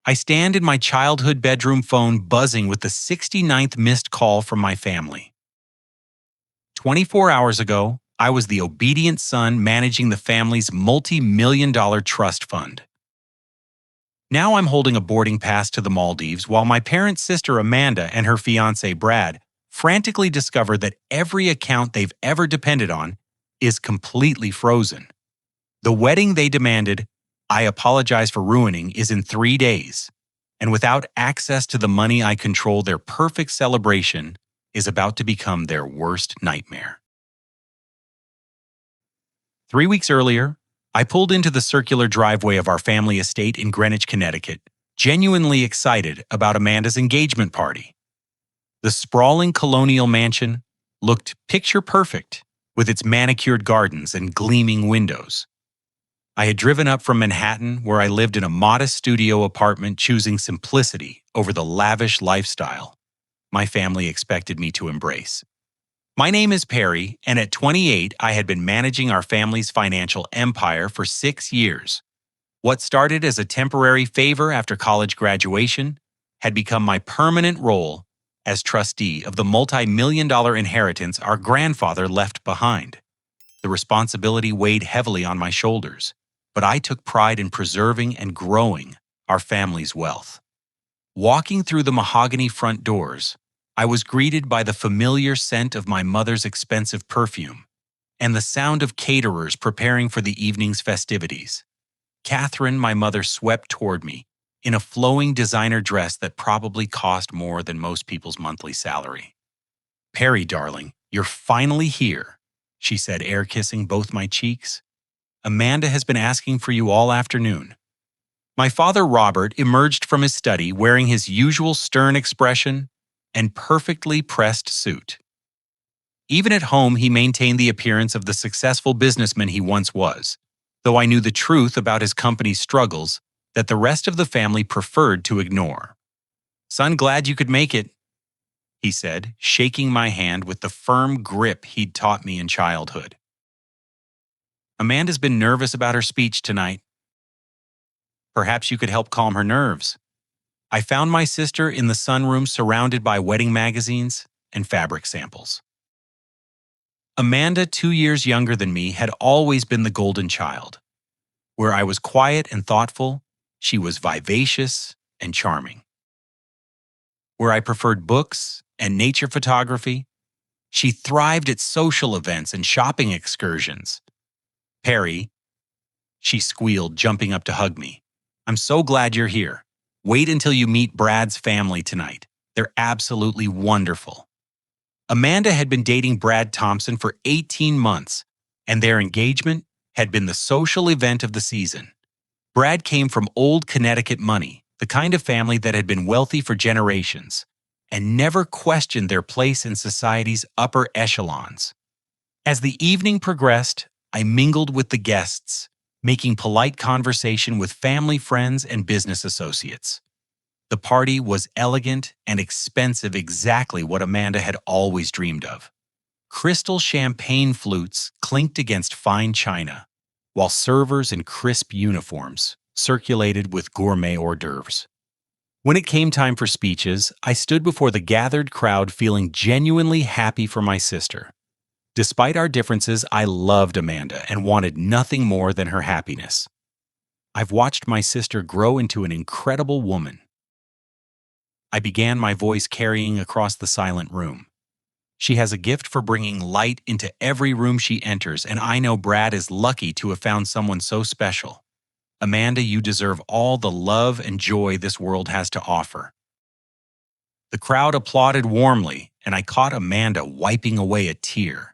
I stand in my childhood bedroom phone buzzing with the 69th missed call from my family. 24 hours ago, I was the obedient son managing the family's multi-million-dollar trust fund. Now I'm holding a boarding pass to the Maldives while my parents' sister Amanda and her fiancé Brad frantically discover that every account they've ever depended on is completely frozen. The wedding they demanded, I apologize for ruining, is in 3 days. And without access to the money I control, their perfect celebration is about to become their worst nightmare. 3 weeks earlier, I pulled into the circular driveway of our family estate in Greenwich, Connecticut, genuinely excited about Amanda's engagement party. The sprawling colonial mansion looked picture perfect with its manicured gardens and gleaming windows. I had driven up from Manhattan, where I lived in a modest studio apartment, choosing simplicity over the lavish lifestyle my family expected me to embrace. My name is Perry, and at 28, I had been managing our family's financial empire for 6 years. What started as a temporary favor after college graduation had become my permanent role as trustee of the multi-million-dollar inheritance our grandfather left behind. The responsibility weighed heavily on my shoulders, but I took pride in preserving and growing our family's wealth. Walking through the mahogany front doors, I was greeted by the familiar scent of my mother's expensive perfume and the sound of caterers preparing for the evening's festivities. Catherine, my mother, swept toward me in a flowing designer dress that probably cost more than most people's monthly salary. "Perry, darling, you're finally here," she said, air-kissing both my cheeks. "Amanda has been asking for you all afternoon." My father, Robert, emerged from his study wearing his usual stern expression and perfectly pressed suit. Even at home, he maintained the appearance of the successful businessman he once was, though I knew the truth about his company's struggles that the rest of the family preferred to ignore. "Son, glad you could make it," he said, shaking my hand with the firm grip he'd taught me in childhood. "Amanda's been nervous about her speech tonight. Perhaps you could help calm her nerves." I found my sister in the sunroom surrounded by wedding magazines and fabric samples. Amanda, 2 years younger than me, had always been the golden child. Where I was quiet and thoughtful, she was vivacious and charming. Where I preferred books and nature photography, she thrived at social events and shopping excursions. "Perry," she squealed, jumping up to hug me, "I'm so glad you're here. Wait until you meet Brad's family tonight. They're absolutely wonderful." Amanda had been dating Brad Thompson for 18 months, and their engagement had been the social event of the season. Brad came from old Connecticut money, the kind of family that had been wealthy for generations, and never questioned their place in society's upper echelons. As the evening progressed, I mingled with the guests, making polite conversation with family, friends, and business associates. The party was elegant and expensive, exactly what Amanda had always dreamed of. Crystal champagne flutes clinked against fine china, while servers in crisp uniforms circulated with gourmet hors d'oeuvres. When it came time for speeches, I stood before the gathered crowd feeling genuinely happy for my sister. Despite our differences, I loved Amanda and wanted nothing more than her happiness. I've watched my sister grow into an incredible woman. I began, my voice carrying across the silent room. She has a gift for bringing light into every room she enters, and I know Brad is lucky to have found someone so special. Amanda, you deserve all the love and joy this world has to offer. The crowd applauded warmly, and I caught Amanda wiping away a tear.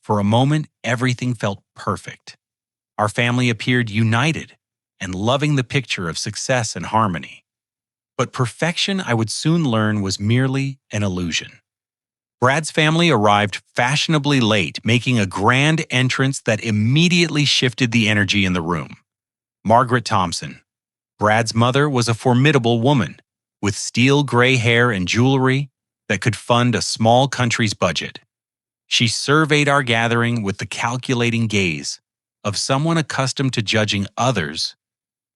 For a moment, everything felt perfect. Our family appeared united and loving the picture of success and harmony. But perfection, I would soon learn, was merely an illusion. Brad's family arrived fashionably late, making a grand entrance that immediately shifted the energy in the room. Margaret Thompson, Brad's mother, was a formidable woman with steel gray hair and jewelry that could fund a small country's budget. She surveyed our gathering with the calculating gaze of someone accustomed to judging others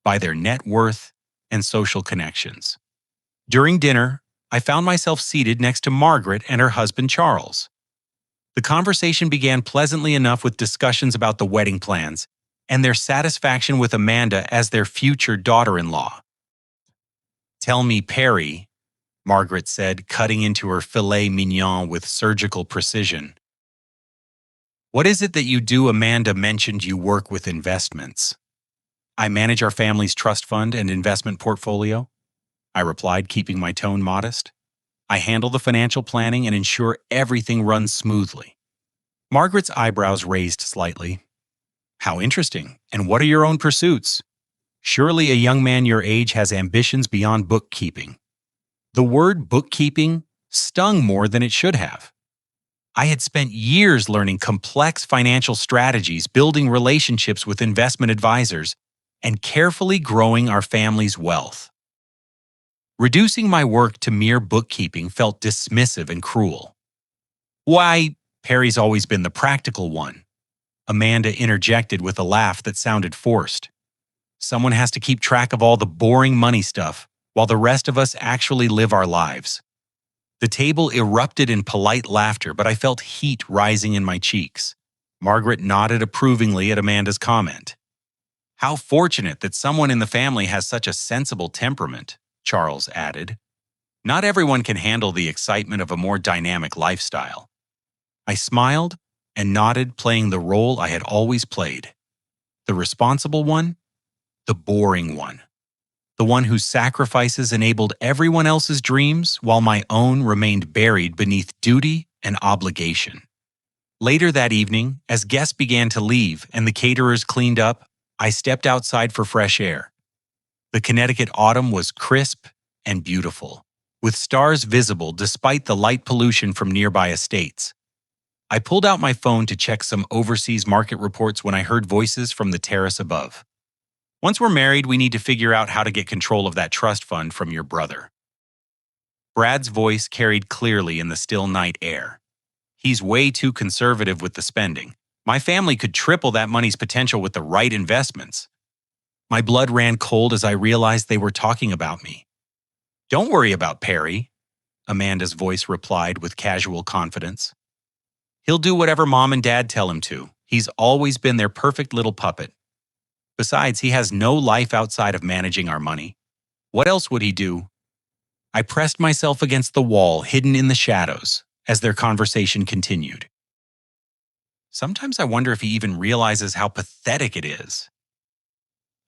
by their net worth and social connections. During dinner, I found myself seated next to Margaret and her husband Charles. The conversation began pleasantly enough with discussions about the wedding plans and their satisfaction with Amanda as their future daughter-in-law. "Tell me, Perry," Margaret said, cutting into her filet mignon with surgical precision. "What is it that you do? Amanda mentioned you work with investments." "I manage our family's trust fund and investment portfolio," I replied, keeping my tone modest. "I handle the financial planning and ensure everything runs smoothly." Margaret's eyebrows raised slightly. "How interesting. And what are your own pursuits? Surely a young man your age has ambitions beyond bookkeeping." The word bookkeeping stung more than it should have. I had spent years learning complex financial strategies, building relationships with investment advisors, and carefully growing our family's wealth. Reducing my work to mere bookkeeping felt dismissive and cruel. "Why, Perry's always been the practical one," Amanda interjected with a laugh that sounded forced. "Someone has to keep track of all the boring money stuff, while the rest of us actually live our lives." The table erupted in polite laughter, but I felt heat rising in my cheeks. Margaret nodded approvingly at Amanda's comment. "How fortunate that someone in the family has such a sensible temperament," Charles added. "Not everyone can handle the excitement of a more dynamic lifestyle." I smiled and nodded, playing the role I had always played. The responsible one, the boring one. The one whose sacrifices enabled everyone else's dreams while my own remained buried beneath duty and obligation. Later that evening, as guests began to leave and the caterers cleaned up, I stepped outside for fresh air. The Connecticut autumn was crisp and beautiful, with stars visible despite the light pollution from nearby estates. I pulled out my phone to check some overseas market reports when I heard voices from the terrace above. "Once we're married, we need to figure out how to get control of that trust fund from your brother." Brad's voice carried clearly in the still night air. "He's way too conservative with the spending. My family could triple that money's potential with the right investments." My blood ran cold as I realized they were talking about me. "Don't worry about Perry," Amanda's voice replied with casual confidence. "He'll do whatever Mom and Dad tell him to. He's always been their perfect little puppet. Besides, he has no life outside of managing our money. What else would he do?" I pressed myself against the wall, hidden in the shadows, as their conversation continued. "Sometimes I wonder if he even realizes how pathetic it is,"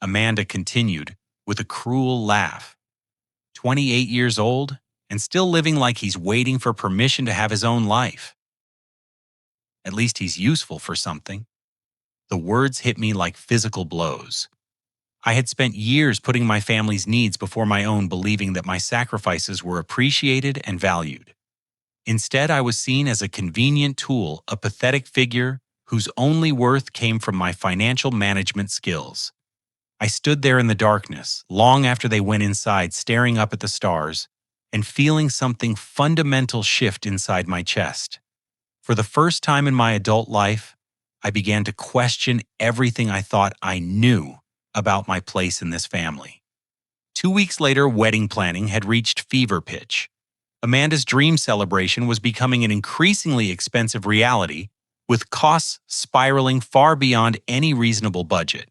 Amanda continued with a cruel laugh. 28 years old and still living like he's waiting for permission to have his own life. At least he's useful for something. The words hit me like physical blows. I had spent years putting my family's needs before my own, believing that my sacrifices were appreciated and valued. Instead, I was seen as a convenient tool, a pathetic figure whose only worth came from my financial management skills. I stood there in the darkness, long after they went inside, staring up at the stars and feeling something fundamental shift inside my chest. For the first time in my adult life, I began to question everything I thought I knew about my place in this family. 2 weeks later, wedding planning had reached fever pitch. Amanda's dream celebration was becoming an increasingly expensive reality, with costs spiraling far beyond any reasonable budget.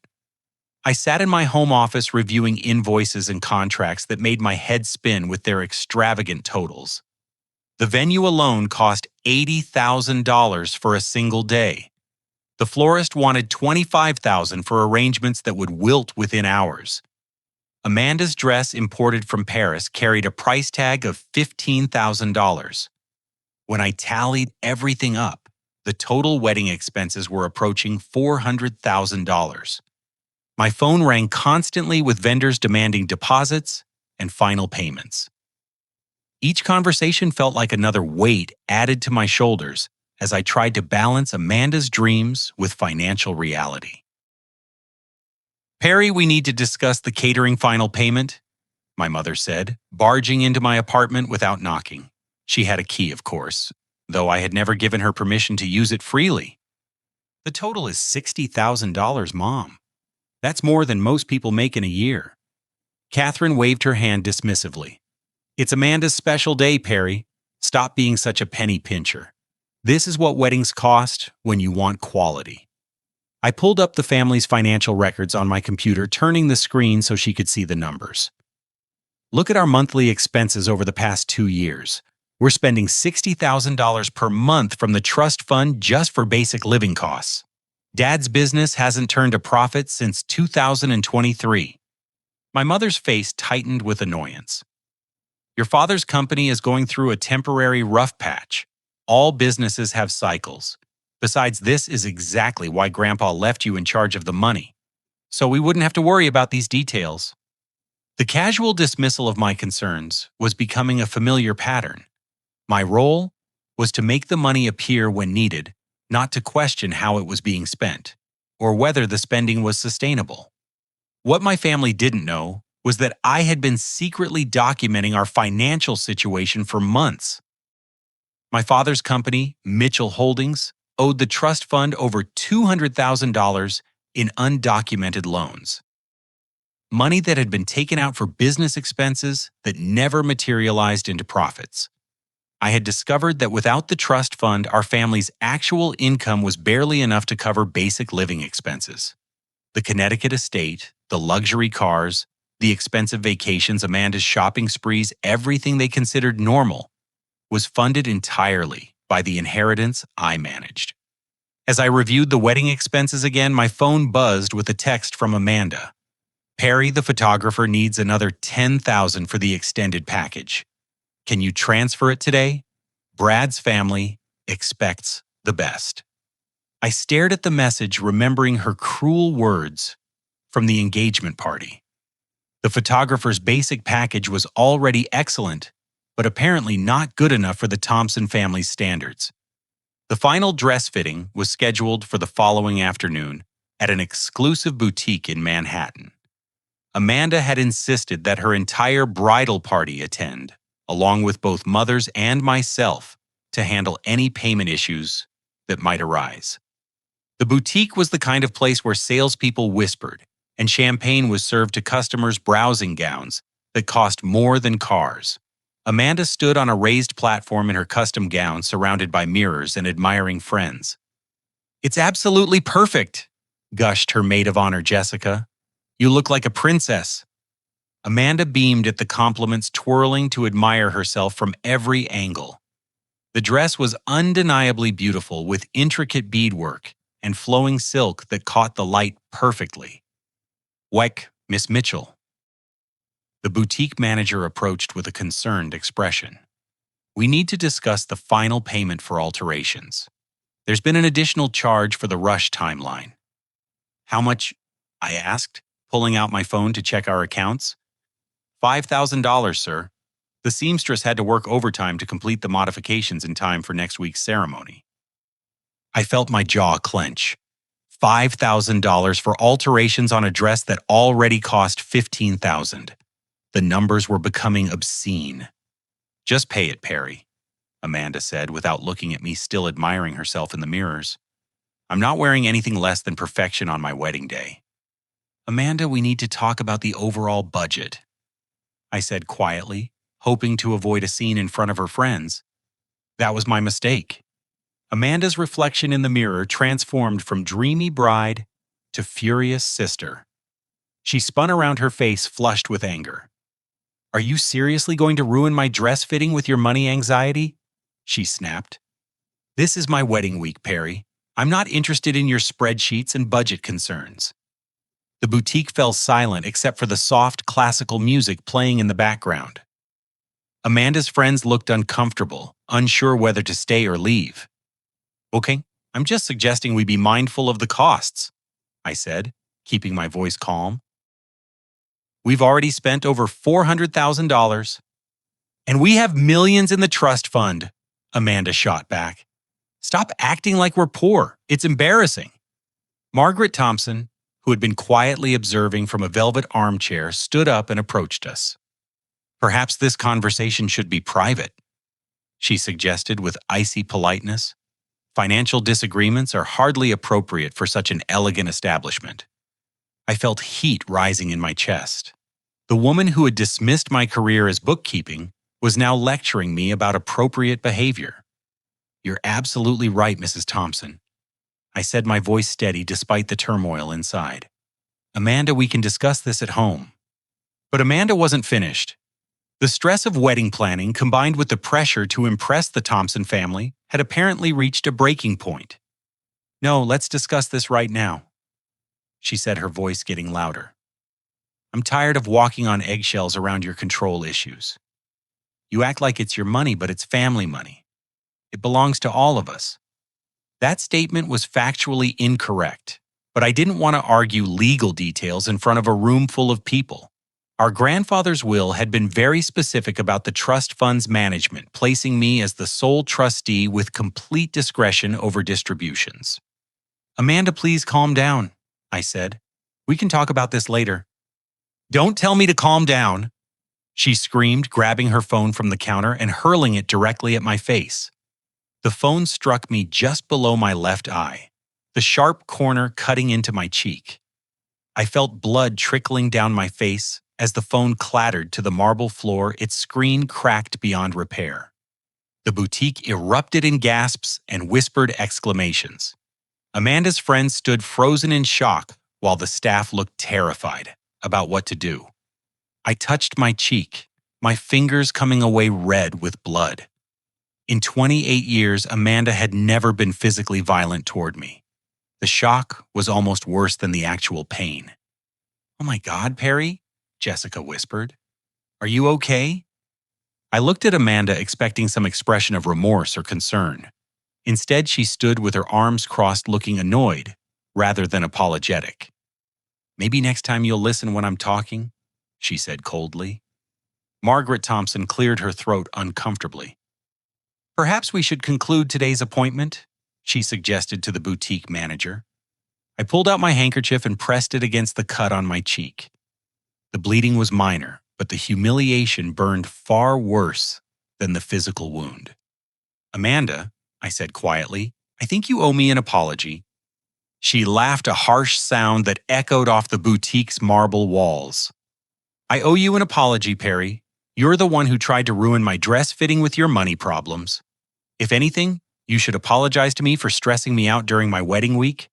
I sat in my home office reviewing invoices and contracts that made my head spin with their extravagant totals. The venue alone cost $80,000 for a single day. The florist wanted $25,000 for arrangements that would wilt within hours. Amanda's dress, imported from Paris, carried a price tag of $15,000. When I tallied everything up, the total wedding expenses were approaching $400,000. My phone rang constantly with vendors demanding deposits and final payments. Each conversation felt like another weight added to my shoulders as I tried to balance Amanda's dreams with financial reality. "Perry, we need to discuss the catering final payment," my mother said, barging into my apartment without knocking. She had a key, of course, though I had never given her permission to use it freely. "The total is $60,000, Mom. That's more than most people make in a year." Catherine waved her hand dismissively. It's Amanda's special day, Perry. Stop being such a penny pincher. This is what weddings cost when you want quality. I pulled up the family's financial records on my computer, turning the screen so she could see the numbers. Look at our monthly expenses over the past 2 years. We're spending $60,000 per month from the trust fund just for basic living costs. Dad's business hasn't turned a profit since 2023. My mother's face tightened with annoyance. Your father's company is going through a temporary rough patch. All businesses have cycles. Besides, this is exactly why Grandpa left you in charge of the money, so we wouldn't have to worry about these details. The casual dismissal of my concerns was becoming a familiar pattern. My role was to make the money appear when needed, not to question how it was being spent, or whether the spending was sustainable. What my family didn't know was that I had been secretly documenting our financial situation for months. My father's company, Mitchell Holdings, owed the trust fund over $200,000 in undocumented loans. Money that had been taken out for business expenses that never materialized into profits. I had discovered that without the trust fund, our family's actual income was barely enough to cover basic living expenses. The Connecticut estate, the luxury cars, the expensive vacations, Amanda's shopping sprees, everything they considered normal, was funded entirely by the inheritance I managed. As I reviewed the wedding expenses again, my phone buzzed with a text from Amanda. Perry, the photographer, needs another $10,000 for the extended package. Can you transfer it today? Brad's family expects the best. I stared at the message, remembering her cruel words from the engagement party. The photographer's basic package was already excellent, but apparently not good enough for the Thompson family's standards. The final dress fitting was scheduled for the following afternoon at an exclusive boutique in Manhattan. Amanda had insisted that her entire bridal party attend, along with both mothers and myself, to handle any payment issues that might arise. The boutique was the kind of place where salespeople whispered, and champagne was served to customers browsing gowns that cost more than cars. Amanda stood on a raised platform in her custom gown, surrounded by mirrors and admiring friends. "It's absolutely perfect," gushed her maid of honor, Jessica. "You look like a princess." Amanda beamed at the compliments, twirling to admire herself from every angle. The dress was undeniably beautiful, with intricate beadwork and flowing silk that caught the light perfectly. "Weck, Miss Mitchell." The boutique manager approached with a concerned expression. "We need to discuss the final payment for alterations. There's been an additional charge for the rush timeline." "How much?" I asked, pulling out my phone to check our accounts. $5,000, sir. The seamstress had to work overtime to complete the modifications in time for next week's ceremony." I felt my jaw clench. $5,000 for alterations on a dress that already cost $15,000. The numbers were becoming obscene. "Just pay it, Perry," Amanda said, without looking at me, still admiring herself in the mirrors. "I'm not wearing anything less than perfection on my wedding day." "Amanda, we need to talk about the overall budget," I said quietly, hoping to avoid a scene in front of her friends. That was my mistake. Amanda's reflection in the mirror transformed from dreamy bride to furious sister. She spun around, her face flushed with anger. "Are you seriously going to ruin my dress fitting with your money anxiety?" she snapped. "This is my wedding week, Perry. I'm not interested in your spreadsheets and budget concerns." The boutique fell silent except for the soft classical music playing in the background. Amanda's friends looked uncomfortable, unsure whether to stay or leave. "Okay, I'm just suggesting we be mindful of the costs," I said, keeping my voice calm. "We've already spent over $400,000. And we have millions in the trust fund," Amanda shot back. "Stop acting like we're poor. It's embarrassing." Margaret Thompson, who had been quietly observing from a velvet armchair, stood up and approached us. "Perhaps this conversation should be private," she suggested with icy politeness. "Financial disagreements are hardly appropriate for such an elegant establishment." I felt heat rising in my chest. The woman who had dismissed my career as bookkeeping was now lecturing me about appropriate behavior. "You're absolutely right, Mrs. Thompson," I said, my voice steady despite the turmoil inside. "Amanda, we can discuss this at home." But Amanda wasn't finished. The stress of wedding planning, combined with the pressure to impress the Thompson family, had apparently reached a breaking point. "No, let's discuss this right now," she said, her voice getting louder. "I'm tired of walking on eggshells around your control issues. You act like it's your money, but it's family money. It belongs to all of us." That statement was factually incorrect, but I didn't want to argue legal details in front of a room full of people. Our grandfather's will had been very specific about the trust fund's management, placing me as the sole trustee with complete discretion over distributions. "Amanda, please calm down," I said. "We can talk about this later." "Don't tell me to calm down," she screamed, grabbing her phone from the counter and hurling it directly at my face. The phone struck me just below my left eye, the sharp corner cutting into my cheek. I felt blood trickling down my face as the phone clattered to the marble floor, its screen cracked beyond repair. The boutique erupted in gasps and whispered exclamations. Amanda's friends stood frozen in shock while the staff looked terrified about what to do. I touched my cheek, my fingers coming away red with blood. In 28 years, Amanda had never been physically violent toward me. The shock was almost worse than the actual pain. "Oh my God, Perry," Jessica whispered. "Are you okay?" I looked at Amanda, expecting some expression of remorse or concern. Instead, she stood with her arms crossed, looking annoyed rather than apologetic. "Maybe next time you'll listen when I'm talking," she said coldly. Margaret Thompson cleared her throat uncomfortably. "Perhaps we should conclude today's appointment," she suggested to the boutique manager. I pulled out my handkerchief and pressed it against the cut on my cheek. The bleeding was minor, but the humiliation burned far worse than the physical wound. "Amanda," I said quietly, "I think you owe me an apology." She laughed, a harsh sound that echoed off the boutique's marble walls. "I owe you an apology, Perry. You're the one who tried to ruin my dress fitting with your money problems. If anything, you should apologize to me for stressing me out during my wedding week."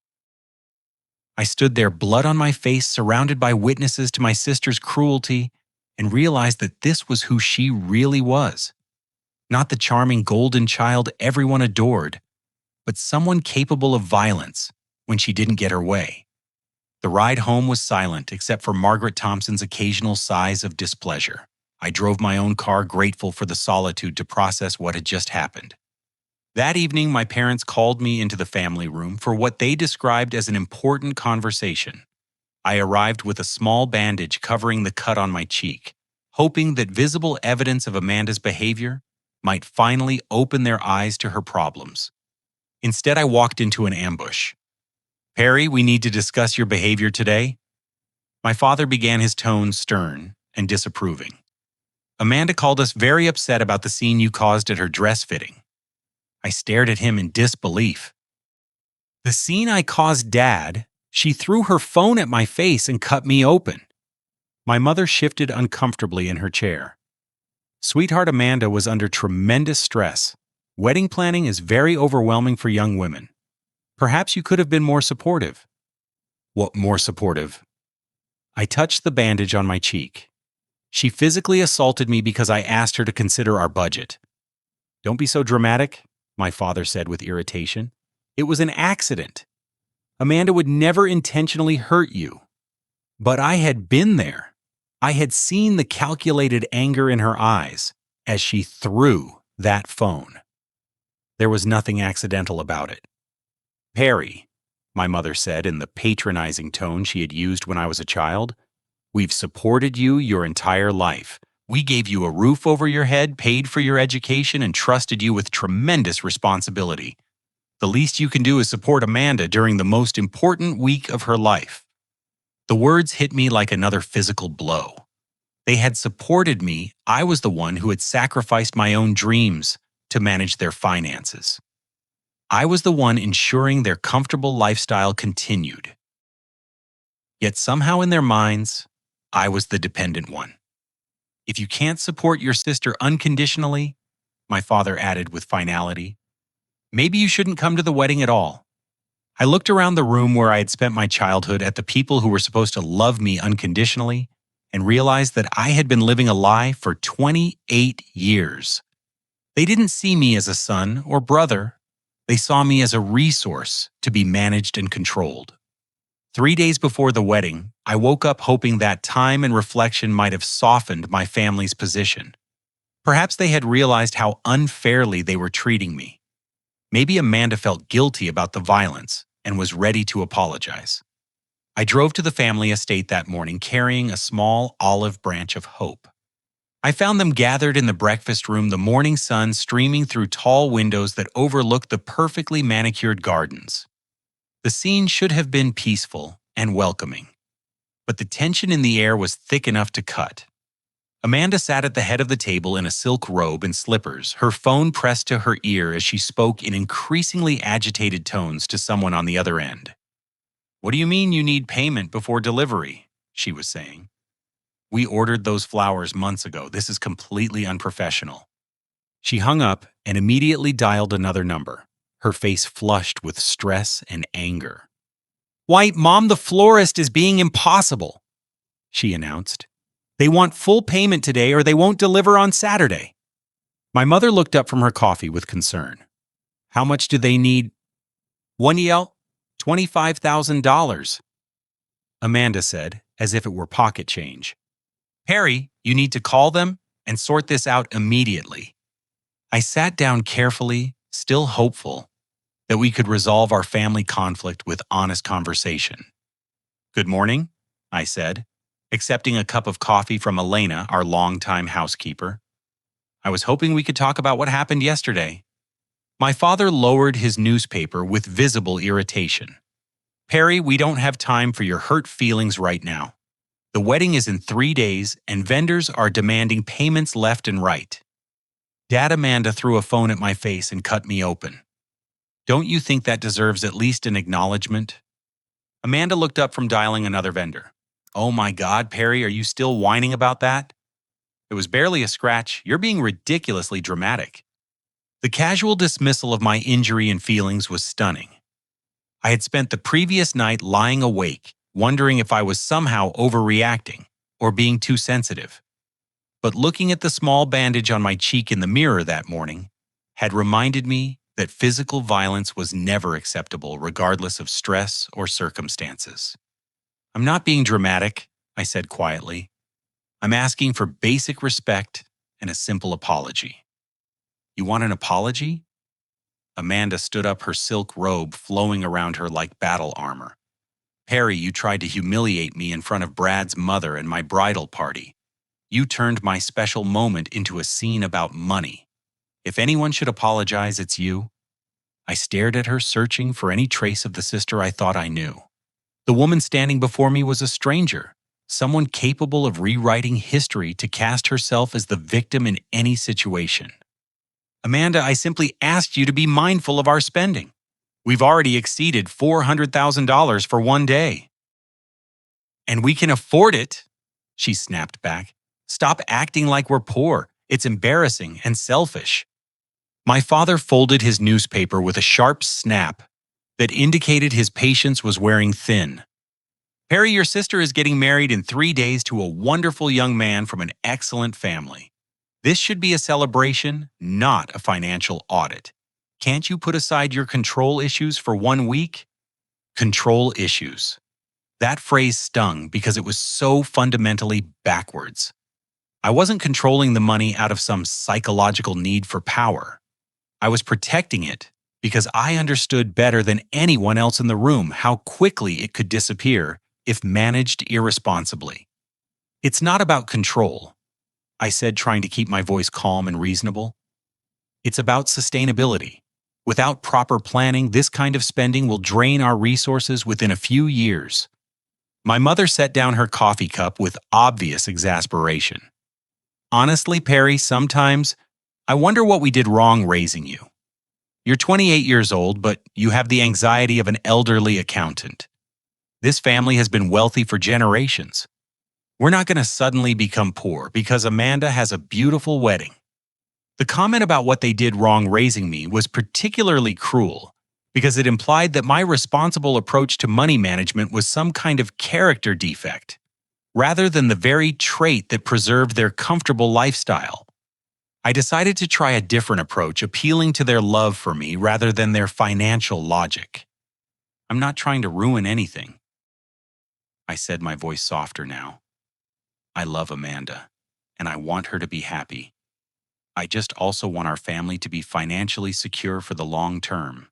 I stood there, blood on my face, surrounded by witnesses to my sister's cruelty, and realized that this was who she really was. Not the charming golden child everyone adored, but someone capable of violence when she didn't get her way. The ride home was silent except for Margaret Thompson's occasional sighs of displeasure. I drove my own car, grateful for the solitude to process what had just happened. That evening, my parents called me into the family room for what they described as an important conversation. I arrived with a small bandage covering the cut on my cheek, hoping that visible evidence of Amanda's behavior might finally open their eyes to her problems. Instead, I walked into an ambush. "Perry, we need to discuss your behavior today." My father began, his tone stern and disapproving. "Amanda called us very upset about the scene you caused at her dress fitting." I stared at him in disbelief. "The scene I caused, Dad? She threw her phone at my face and cut me open." My mother shifted uncomfortably in her chair. "Sweetheart, Amanda was under tremendous stress. Wedding planning is very overwhelming for young women. Perhaps you could have been more supportive." "What more supportive?" I touched the bandage on my cheek. "She physically assaulted me because I asked her to consider our budget." "Don't be so dramatic," my father said with irritation. "It was an accident. Amanda would never intentionally hurt you." But I had been there. I had seen the calculated anger in her eyes as she threw that phone. There was nothing accidental about it. "Perry," my mother said in the patronizing tone she had used when I was a child, "we've supported you your entire life. We gave you a roof over your head, paid for your education, and trusted you with tremendous responsibility. The least you can do is support Amanda during the most important week of her life." The words hit me like another physical blow. They had supported me. I was the one who had sacrificed my own dreams to manage their finances. I was the one ensuring their comfortable lifestyle continued. Yet somehow in their minds, I was the dependent one. If you can't support your sister unconditionally, my father added with finality, maybe you shouldn't come to the wedding at all. I looked around the room where I had spent my childhood at the people who were supposed to love me unconditionally and realized that I had been living a lie for 28 years. They didn't see me as a son or brother. They saw me as a resource to be managed and controlled. 3 days before the wedding, I woke up hoping that time and reflection might have softened my family's position. Perhaps they had realized how unfairly they were treating me. Maybe Amanda felt guilty about the violence and was ready to apologize. I drove to the family estate that morning carrying a small olive branch of hope. I found them gathered in the breakfast room, the morning sun streaming through tall windows that overlooked the perfectly manicured gardens. The scene should have been peaceful and welcoming, but the tension in the air was thick enough to cut. Amanda sat at the head of the table in a silk robe and slippers, her phone pressed to her ear as she spoke in increasingly agitated tones to someone on the other end. "What do you mean you need payment before delivery?" she was saying. "We ordered those flowers months ago. This is completely unprofessional." She hung up and immediately dialed another number, her face flushed with stress and anger. "Why, Mom, the florist is being impossible," she announced. "They want full payment today or they won't deliver on Saturday." My mother looked up from her coffee with concern. "How much do they need?" "One yell, $25,000. Amanda said, as if it were pocket change. "Perry, you need to call them and sort this out immediately." I sat down carefully, still hopeful that we could resolve our family conflict with honest conversation. "Good morning," I said, accepting a cup of coffee from Elena, our longtime housekeeper. "I was hoping we could talk about what happened yesterday." My father lowered his newspaper with visible irritation. "Perry, we don't have time for your hurt feelings right now. The wedding is in 3 days, and vendors are demanding payments left and right." Dad Amanda threw a phone at my face and cut me open. "Don't you think that deserves at least an acknowledgement?" Amanda looked up from dialing another vendor. "Oh my God, Perry, are you still whining about that?" "It was barely a scratch. You're being ridiculously dramatic." The casual dismissal of my injury and feelings was stunning. I had spent the previous night lying awake, wondering if I was somehow overreacting or being too sensitive. But looking at the small bandage on my cheek in the mirror that morning had reminded me that physical violence was never acceptable regardless of stress or circumstances. "I'm not being dramatic," I said quietly. "I'm asking for basic respect and a simple apology." "You want an apology?" Amanda stood up, her silk robe flowing around her like battle armor. "Perry, you tried to humiliate me in front of Brad's mother and my bridal party. You turned my special moment into a scene about money. If anyone should apologize, it's you." I stared at her, searching for any trace of the sister I thought I knew. The woman standing before me was a stranger, someone capable of rewriting history to cast herself as the victim in any situation. "Amanda, I simply asked you to be mindful of our spending. We've already exceeded $400,000 for one day." "And we can afford it," she snapped back. "Stop acting like we're poor. It's embarrassing and selfish." My father folded his newspaper with a sharp snap that indicated his patience was wearing thin. "Perry, your sister is getting married in 3 days to a wonderful young man from an excellent family. This should be a celebration, not a financial audit. Can't you put aside your control issues for 1 week?" Control issues. That phrase stung because it was so fundamentally backwards. I wasn't controlling the money out of some psychological need for power. I was protecting it because I understood better than anyone else in the room how quickly it could disappear if managed irresponsibly. "It's not about control," I said, trying to keep my voice calm and reasonable. "It's about sustainability. Without proper planning, this kind of spending will drain our resources within a few years." My mother set down her coffee cup with obvious exasperation. "Honestly, Perry, sometimes I wonder what we did wrong raising you. You're 28 years old, but you have the anxiety of an elderly accountant. This family has been wealthy for generations. We're not going to suddenly become poor because Amanda has a beautiful wedding. The comment about what they did wrong raising me was particularly cruel because it implied that my responsible approach to money management was some kind of character defect, rather than the very trait that preserved their comfortable lifestyle. I decided to try a different approach, appealing to their love for me rather than their financial logic. I'm not trying to ruin anything, I said, my voice softer now. I love Amanda, and I want her to be happy. I just also want our family to be financially secure for the long term.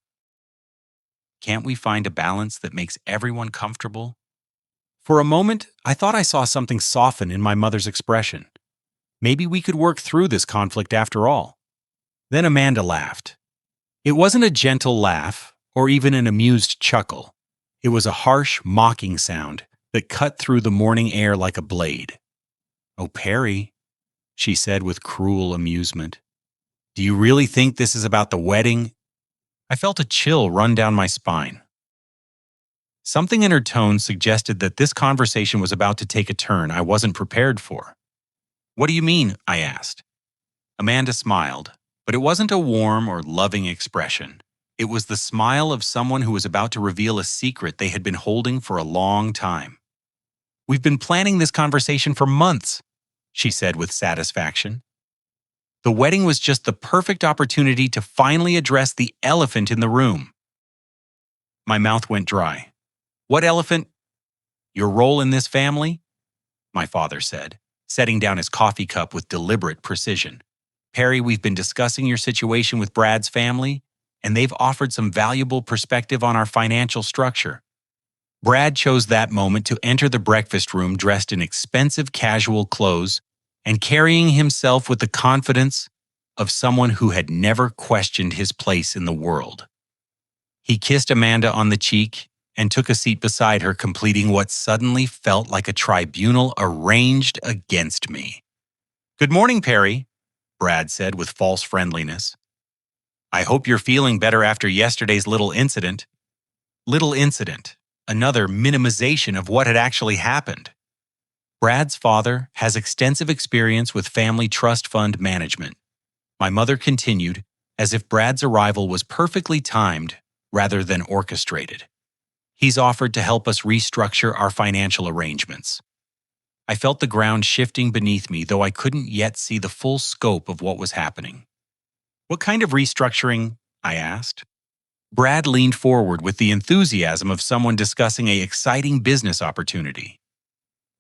Can't we find a balance that makes everyone comfortable? For a moment, I thought I saw something soften in my mother's expression. Maybe we could work through this conflict after all. Then Amanda laughed. It wasn't a gentle laugh or even an amused chuckle. It was a harsh, mocking sound that cut through the morning air like a blade. "Oh, Perry," she said with cruel amusement. "Do you really think this is about the wedding?" I felt a chill run down my spine. Something in her tone suggested that this conversation was about to take a turn I wasn't prepared for. "What do you mean?" I asked. Amanda smiled, but it wasn't a warm or loving expression. It was the smile of someone who was about to reveal a secret they had been holding for a long time. "We've been planning this conversation for months," she said with satisfaction. The wedding was just the perfect opportunity to finally address the elephant in the room. My mouth went dry. "What elephant?" "Your role in this family," my father said, setting down his coffee cup with deliberate precision. "Perry, we've been discussing your situation with Brad's family, and they've offered some valuable perspective on our financial structure." Brad chose that moment to enter the breakfast room dressed in expensive casual clothes and carrying himself with the confidence of someone who had never questioned his place in the world. He kissed Amanda on the cheek and took a seat beside her, completing what suddenly felt like a tribunal arranged against me. "Good morning, Perry," Brad said with false friendliness. "I hope you're feeling better after yesterday's little incident." Little incident, another minimization of what had actually happened. Brad's father has extensive experience with family trust fund management. My mother continued, as if Brad's arrival was perfectly timed rather than orchestrated. "He's offered to help us restructure our financial arrangements." I felt the ground shifting beneath me, though I couldn't yet see the full scope of what was happening. "What kind of restructuring?" I asked. Brad leaned forward with the enthusiasm of someone discussing an exciting business opportunity.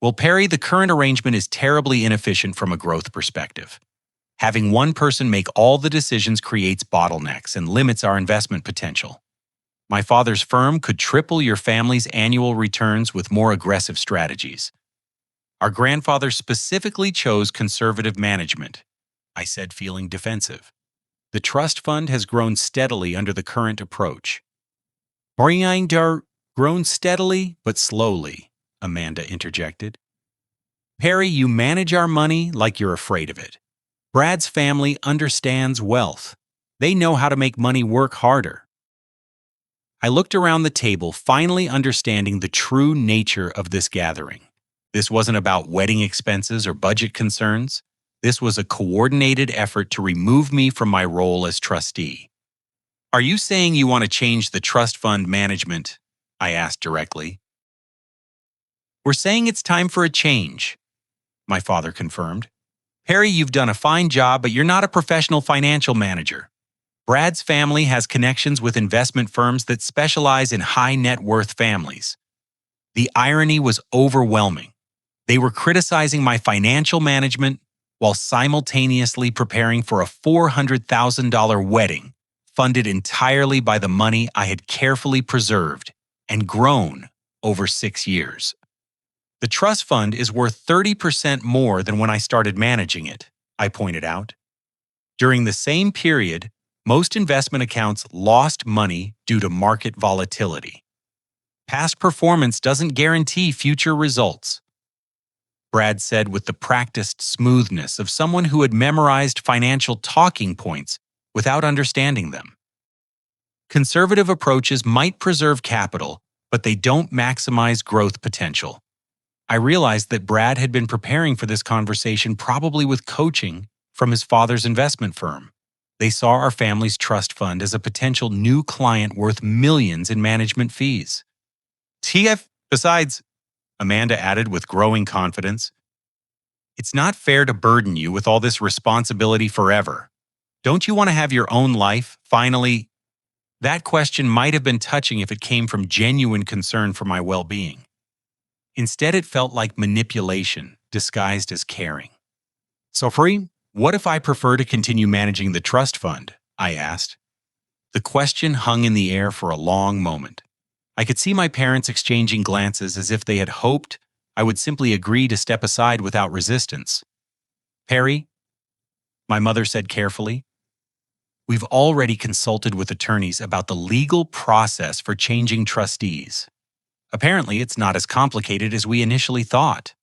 "Well, Perry, the current arrangement is terribly inefficient from a growth perspective. Having one person make all the decisions creates bottlenecks and limits our investment potential. My father's firm could triple your family's annual returns with more aggressive strategies. Our grandfather specifically chose conservative management," I said, feeling defensive. "The trust fund has grown steadily under the current approach." "Grown steadily, but slowly," Amanda interjected. "Perry, you manage our money like you're afraid of it. Brad's family understands wealth. They know how to make money work harder." I looked around the table, finally understanding the true nature of this gathering. This wasn't about wedding expenses or budget concerns. This was a coordinated effort to remove me from my role as trustee. "Are you saying you want to change the trust fund management?" I asked directly. "We're saying it's time for a change," my father confirmed. "Perry, you've done a fine job, but you're not a professional financial manager. Brad's family has connections with investment firms that specialize in high net worth families." The irony was overwhelming. They were criticizing my financial management while simultaneously preparing for a $400,000 wedding funded entirely by the money I had carefully preserved and grown over 6 years. "The trust fund is worth 30% more than when I started managing it," I pointed out. "During the same period, most investment accounts lost money due to market volatility. Past performance doesn't guarantee future results," Brad said with the practiced smoothness of someone who had memorized financial talking points without understanding them. "Conservative approaches might preserve capital, but they don't maximize growth potential. I realized that Brad had been preparing for this conversation, probably with coaching from his father's investment firm. They saw our family's trust fund as a potential new client worth millions in management fees. TF, besides, Amanda added with growing confidence, it's not fair to burden you with all this responsibility forever. Don't you want to have your own life, finally? That question might have been touching if it came from genuine concern for my well-being. Instead, it felt like manipulation disguised as caring. So, Free, what if I prefer to continue managing the trust fund? I asked. The question hung in the air for a long moment. I could see my parents exchanging glances as if they had hoped I would simply agree to step aside without resistance. Perry, my mother said carefully, we've already consulted with attorneys about the legal process for changing trustees. Apparently, it's not as complicated as we initially thought.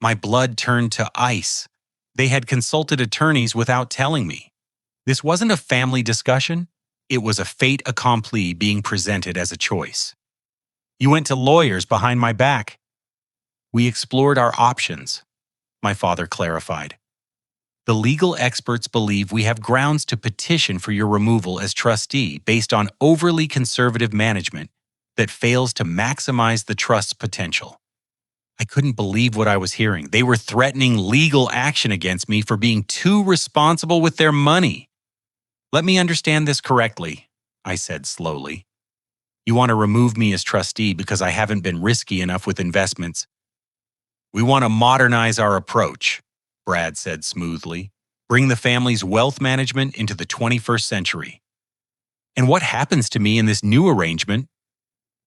My blood turned to ice. They had consulted attorneys without telling me. This wasn't a family discussion. It was a fait accompli being presented as a choice. You went to lawyers behind my back. We explored our options, my father clarified. The legal experts believe we have grounds to petition for your removal as trustee based on overly conservative management that fails to maximize the trust's potential. I couldn't believe what I was hearing. They were threatening legal action against me for being too responsible with their money. Let me understand this correctly, I said slowly. You want to remove me as trustee because I haven't been risky enough with investments. We want to modernize our approach, Brad said smoothly. Bring the family's wealth management into the 21st century. And what happens to me in this new arrangement?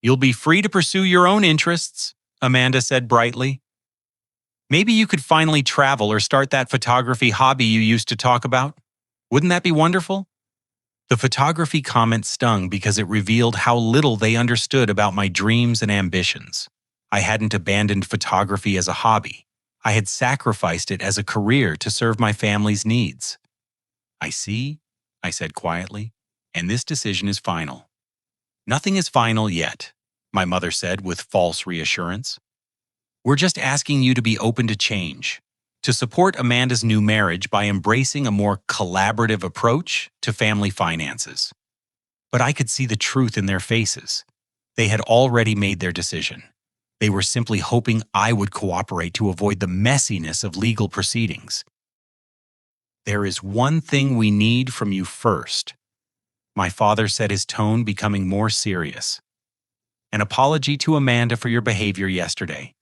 You'll be free to pursue your own interests, Amanda said brightly. Maybe you could finally travel or start that photography hobby you used to talk about. Wouldn't that be wonderful? The photography comment stung because it revealed how little they understood about my dreams and ambitions. I hadn't abandoned photography as a hobby. I had sacrificed it as a career to serve my family's needs. I see, I said quietly, and this decision is final. Nothing is final yet, my mother said with false reassurance. We're just asking you to be open to change, to support Amanda's new marriage by embracing a more collaborative approach to family finances. But I could see the truth in their faces. They had already made their decision. They were simply hoping I would cooperate to avoid the messiness of legal proceedings. There is one thing we need from you first, my father said, his tone becoming more serious. An apology to Amanda for your behavior yesterday,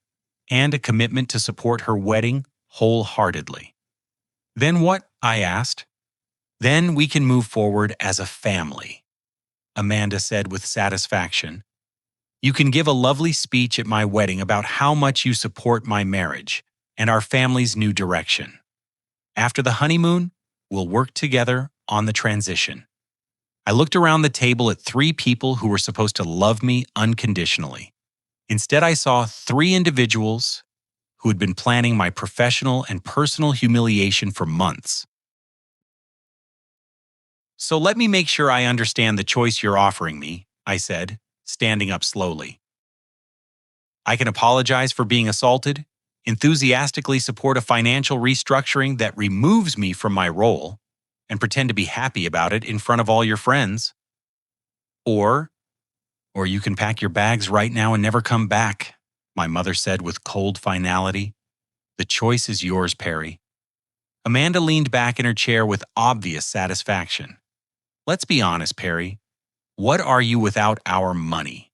and a commitment to support her wedding wholeheartedly. Then what? I asked. Then we can move forward as a family, Amanda said with satisfaction. You can give a lovely speech at my wedding about how much you support my marriage and our family's new direction. After the honeymoon, we'll work together on the transition. I looked around the table at 3 people who were supposed to love me unconditionally. Instead, I saw 3 individuals who had been planning my professional and personal humiliation for months. So let me make sure I understand the choice you're offering me, I said, standing up slowly. I can apologize for being assaulted, enthusiastically support a financial restructuring that removes me from my role, and pretend to be happy about it in front of all your friends. Or you can pack your bags right now and never come back, my mother said with cold finality. The choice is yours, Perry. Amanda leaned back in her chair with obvious satisfaction. Let's be honest, Perry. What are you without our money?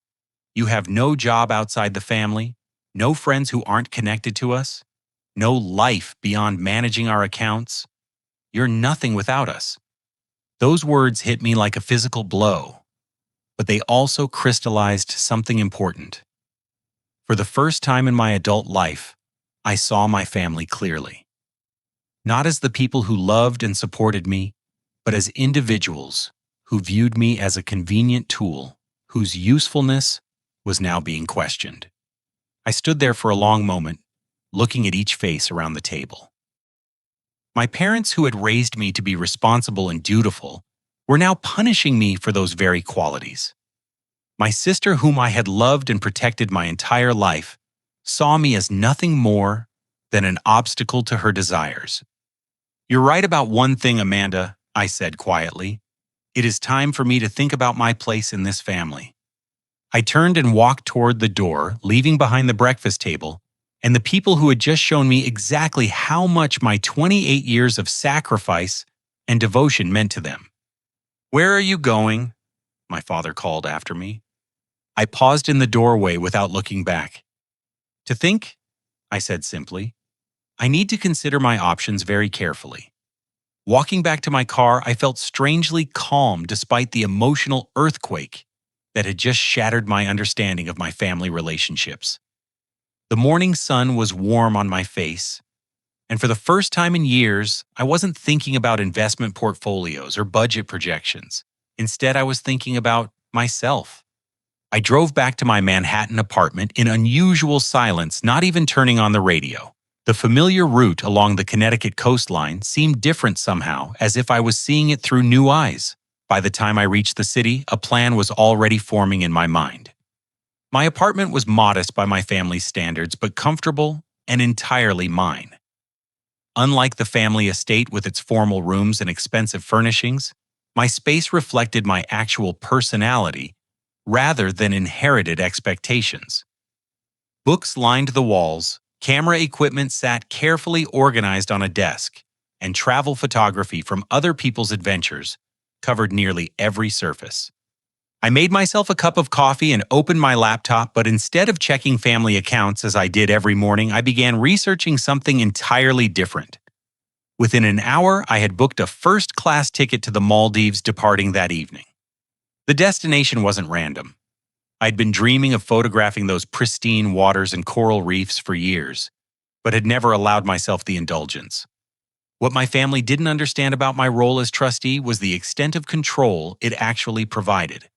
You have no job outside the family, no friends who aren't connected to us, no life beyond managing our accounts. You're nothing without us. Those words hit me like a physical blow, but they also crystallized something important. For the first time in my adult life, I saw my family clearly. Not as the people who loved and supported me, but as individuals who viewed me as a convenient tool whose usefulness was now being questioned. I stood there for a long moment, looking at each face around the table. My parents, who had raised me to be responsible and dutiful, were now punishing me for those very qualities. My sister, whom I had loved and protected my entire life, saw me as nothing more than an obstacle to her desires. "You're right about one thing, Amanda," I said quietly. "It is time for me to think about my place in this family." I turned and walked toward the door, leaving behind the breakfast table and the people who had just shown me exactly how much my 28 years of sacrifice and devotion meant to them. "Where are you going?" my father called after me. I paused in the doorway without looking back. "To think," I said simply. "I need to consider my options very carefully." Walking back to my car, I felt strangely calm despite the emotional earthquake that had just shattered my understanding of my family relationships. The morning sun was warm on my face, and for the first time in years, I wasn't thinking about investment portfolios or budget projections. Instead, I was thinking about myself. I drove back to my Manhattan apartment in unusual silence, not even turning on the radio. The familiar route along the Connecticut coastline seemed different somehow, as if I was seeing it through new eyes. By the time I reached the city, a plan was already forming in my mind. My apartment was modest by my family's standards, but comfortable and entirely mine. Unlike the family estate with its formal rooms and expensive furnishings, my space reflected my actual personality rather than inherited expectations. Books lined the walls, camera equipment sat carefully organized on a desk, and travel photography from other people's adventures covered nearly every surface. I made myself a cup of coffee and opened my laptop, but instead of checking family accounts as I did every morning, I began researching something entirely different. Within an hour, I had booked a first-class ticket to the Maldives, departing that evening. The destination wasn't random. I'd been dreaming of photographing those pristine waters and coral reefs for years, but had never allowed myself the indulgence. What my family didn't understand about my role as trustee was the extent of control it actually provided.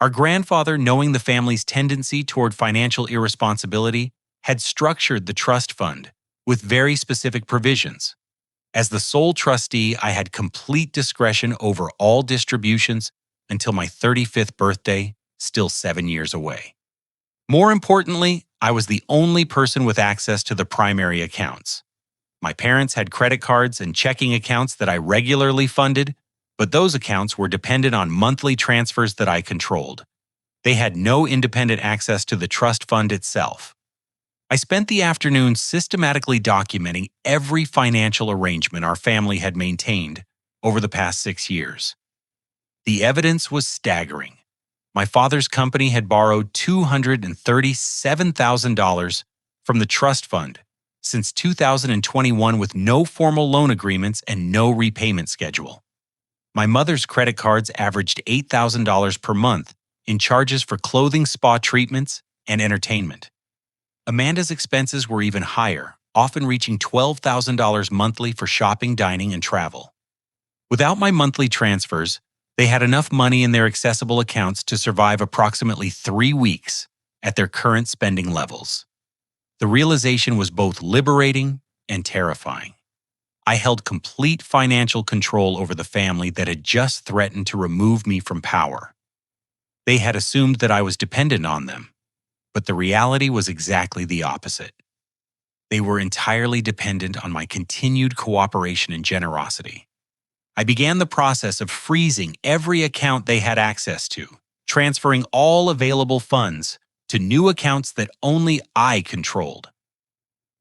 Our grandfather, knowing the family's tendency toward financial irresponsibility, had structured the trust fund with very specific provisions. As the sole trustee, I had complete discretion over all distributions until my 35th birthday, still 7 years away. More importantly, I was the only person with access to the primary accounts. My parents had credit cards and checking accounts that I regularly funded, but those accounts were dependent on monthly transfers that I controlled. They had no independent access to the trust fund itself. I spent the afternoon systematically documenting every financial arrangement our family had maintained over the past 6 years. The evidence was staggering. My father's company had borrowed $237,000 from the trust fund since 2021 with no formal loan agreements and no repayment schedule. My mother's credit cards averaged $8,000 per month in charges for clothing, spa treatments, and entertainment. Amanda's expenses were even higher, often reaching $12,000 monthly for shopping, dining, and travel. Without my monthly transfers, they had enough money in their accessible accounts to survive approximately 3 weeks at their current spending levels. The realization was both liberating and terrifying. I held complete financial control over the family that had just threatened to remove me from power. They had assumed that I was dependent on them, but the reality was exactly the opposite. They were entirely dependent on my continued cooperation and generosity. I began the process of freezing every account they had access to, transferring all available funds to new accounts that only I controlled.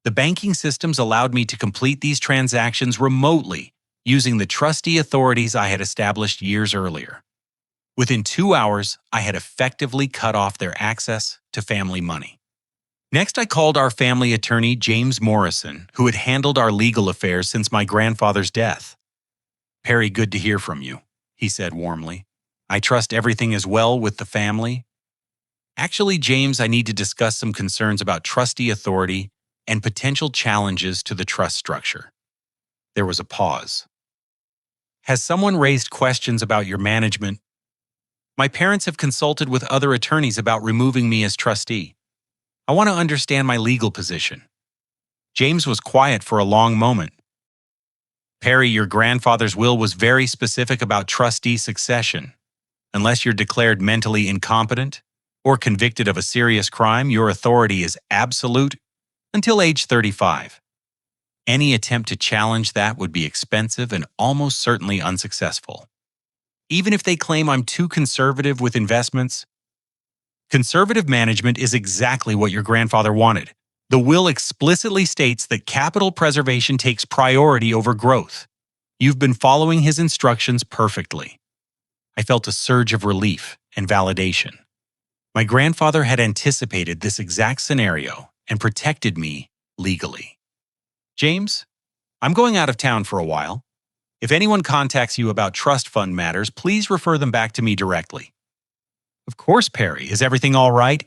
The banking systems allowed me to complete these transactions remotely using the trustee authorities I had established years earlier. Within 2 hours, I had effectively cut off their access to family money. Next, I called our family attorney, James Morrison, who had handled our legal affairs since my grandfather's death. "Perry, good to hear from you," he said warmly. "I trust everything is well with the family." "Actually, James, I need to discuss some concerns about trustee authority and potential challenges to the trust structure." There was a pause. "Has someone raised questions about your management?" "My parents have consulted with other attorneys about removing me as trustee. I want to understand my legal position." James was quiet for a long moment. "Perry, your grandfather's will was very specific about trustee succession. Unless you're declared mentally incompetent or convicted of a serious crime, your authority is absolute until age 35. Any attempt to challenge that would be expensive and almost certainly unsuccessful. Even if they claim I'm too conservative with investments, conservative management is exactly what your grandfather wanted. The will explicitly states that capital preservation takes priority over growth. You've been following his instructions perfectly. I felt a surge of relief and validation. My grandfather had anticipated this exact scenario and protected me legally. James, I'm going out of town for a while. If anyone contacts you about trust fund matters, please refer them back to me directly. Of course, Perry. Is everything all right?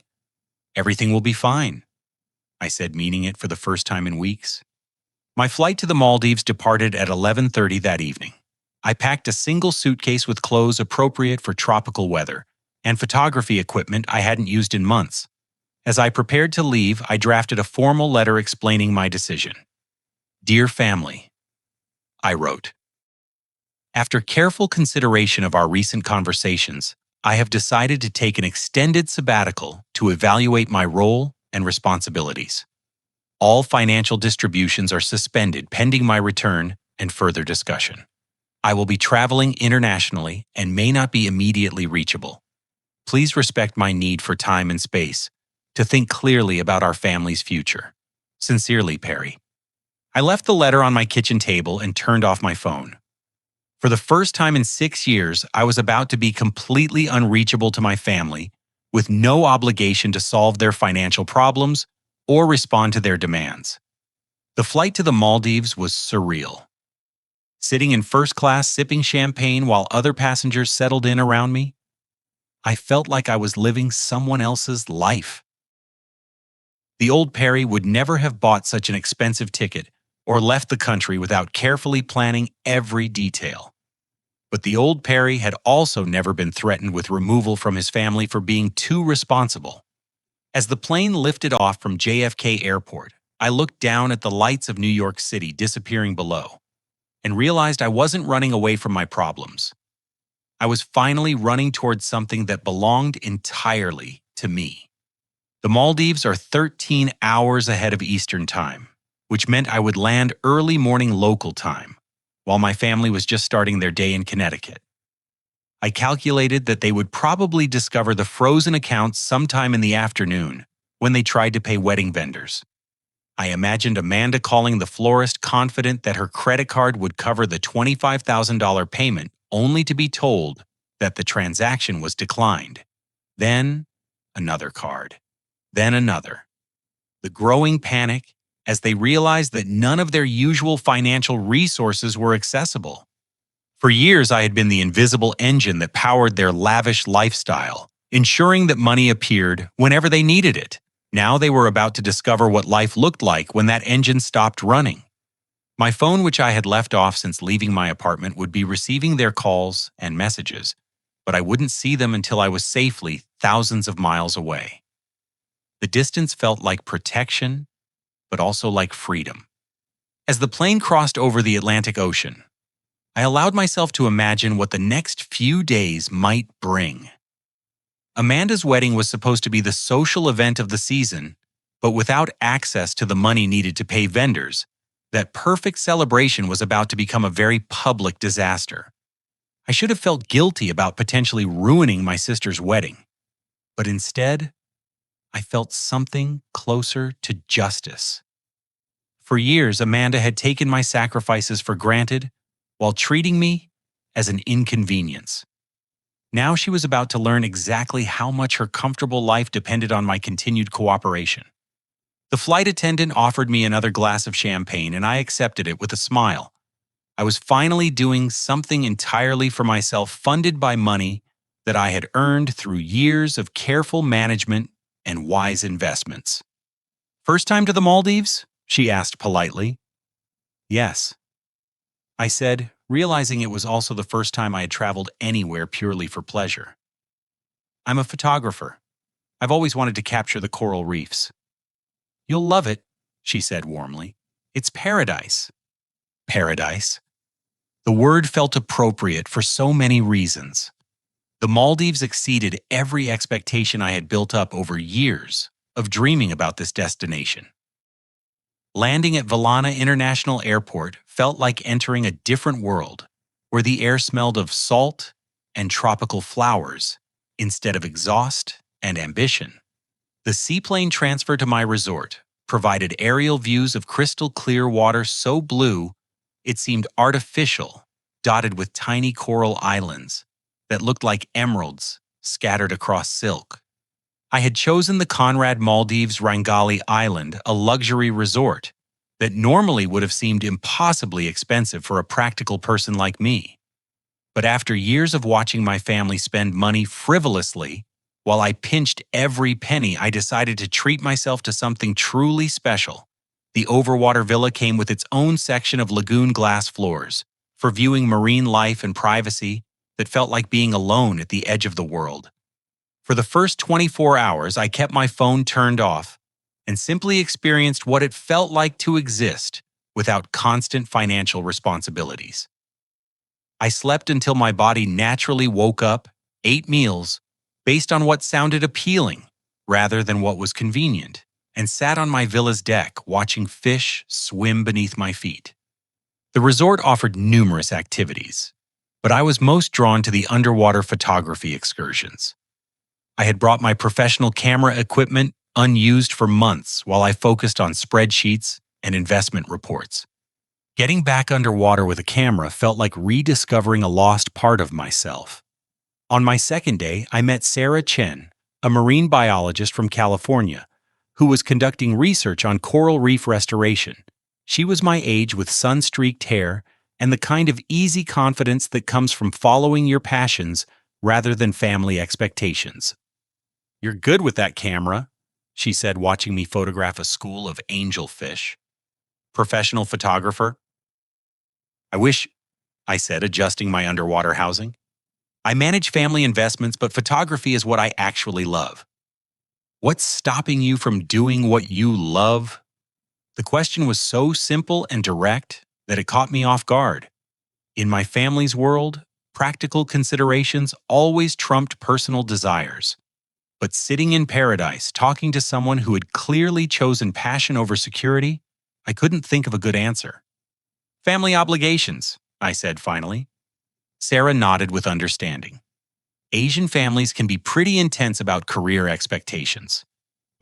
Everything will be fine, I said, meaning it for the first time in weeks. My flight to the Maldives departed at 11:30 that evening. I packed a single suitcase with clothes appropriate for tropical weather and photography equipment I hadn't used in months. As I prepared to leave, I drafted a formal letter explaining my decision. Dear family, I wrote. After careful consideration of our recent conversations, I have decided to take an extended sabbatical to evaluate my role and responsibilities. All financial distributions are suspended pending my return and further discussion. I will be traveling internationally and may not be immediately reachable. Please respect my need for time and space to think clearly about our family's future. Sincerely, Perry. I left the letter on my kitchen table and turned off my phone. For the first time in 6 years, I was about to be completely unreachable to my family, with no obligation to solve their financial problems or respond to their demands. The flight to the Maldives was surreal. Sitting in first class sipping champagne while other passengers settled in around me, I felt like I was living someone else's life. The old Perry would never have bought such an expensive ticket or left the country without carefully planning every detail. But the old Perry had also never been threatened with removal from his family for being too responsible. As the plane lifted off from JFK Airport, I looked down at the lights of New York City disappearing below and realized I wasn't running away from my problems. I was finally running towards something that belonged entirely to me. The Maldives are 13 hours ahead of Eastern Time, which meant I would land early morning local time, while my family was just starting their day in Connecticut. I calculated that they would probably discover the frozen accounts sometime in the afternoon when they tried to pay wedding vendors. I imagined Amanda calling the florist confident that her credit card would cover the $25,000 payment, only to be told that the transaction was declined. Then another card. Then another. The growing panic as they realized that none of their usual financial resources were accessible. For years, I had been the invisible engine that powered their lavish lifestyle, ensuring that money appeared whenever they needed it. Now they were about to discover what life looked like when that engine stopped running. My phone, which I had left off since leaving my apartment, would be receiving their calls and messages, but I wouldn't see them until I was safely thousands of miles away. The distance felt like protection, but also like freedom. As the plane crossed over the Atlantic Ocean, I allowed myself to imagine what the next few days might bring. Amanda's wedding was supposed to be the social event of the season, but without access to the money needed to pay vendors, that perfect celebration was about to become a very public disaster. I should have felt guilty about potentially ruining my sister's wedding, but instead, I felt something closer to justice. For years, Amanda had taken my sacrifices for granted while treating me as an inconvenience. Now she was about to learn exactly how much her comfortable life depended on my continued cooperation. The flight attendant offered me another glass of champagne, and I accepted it with a smile. I was finally doing something entirely for myself, funded by money that I had earned through years of careful management and wise investments. "First time to the Maldives?" she asked politely. "Yes," I said, realizing it was also the first time I had traveled anywhere purely for pleasure. "I'm a photographer. I've always wanted to capture the coral reefs." "You'll love it," she said warmly. "It's paradise." Paradise. The word felt appropriate for so many reasons. The Maldives exceeded every expectation I had built up over years of dreaming about this destination. Landing at Valana International Airport felt like entering a different world, where the air smelled of salt and tropical flowers instead of exhaust and ambition. The seaplane transfer to my resort provided aerial views of crystal clear water so blue it seemed artificial, dotted with tiny coral islands that looked like emeralds scattered across silk. I had chosen the Conrad Maldives Rangali Island, a luxury resort that normally would have seemed impossibly expensive for a practical person like me. But after years of watching my family spend money frivolously, while I pinched every penny, I decided to treat myself to something truly special. The overwater villa came with its own section of lagoon glass floors for viewing marine life and privacy that felt like being alone at the edge of the world. For the first 24 hours, I kept my phone turned off and simply experienced what it felt like to exist without constant financial responsibilities. I slept until my body naturally woke up, ate meals, based on what sounded appealing rather than what was convenient, and sat on my villa's deck watching fish swim beneath my feet. The resort offered numerous activities, but I was most drawn to the underwater photography excursions. I had brought my professional camera equipment unused for months while I focused on spreadsheets and investment reports. Getting back underwater with a camera felt like rediscovering a lost part of myself. On my second day, I met Sarah Chen, a marine biologist from California, who was conducting research on coral reef restoration. She was my age with sun-streaked hair and the kind of easy confidence that comes from following your passions rather than family expectations. "You're good with that camera," she said, watching me photograph a school of angelfish. "Professional photographer?" "I wish," I said, adjusting my underwater housing. "I manage family investments, but photography is what I actually love." "What's stopping you from doing what you love?" The question was so simple and direct that it caught me off guard. In my family's world, practical considerations always trumped personal desires. But sitting in paradise, talking to someone who had clearly chosen passion over security, I couldn't think of a good answer. "Family obligations," I said finally. Sarah nodded with understanding. Asian families can be pretty intense about career expectations.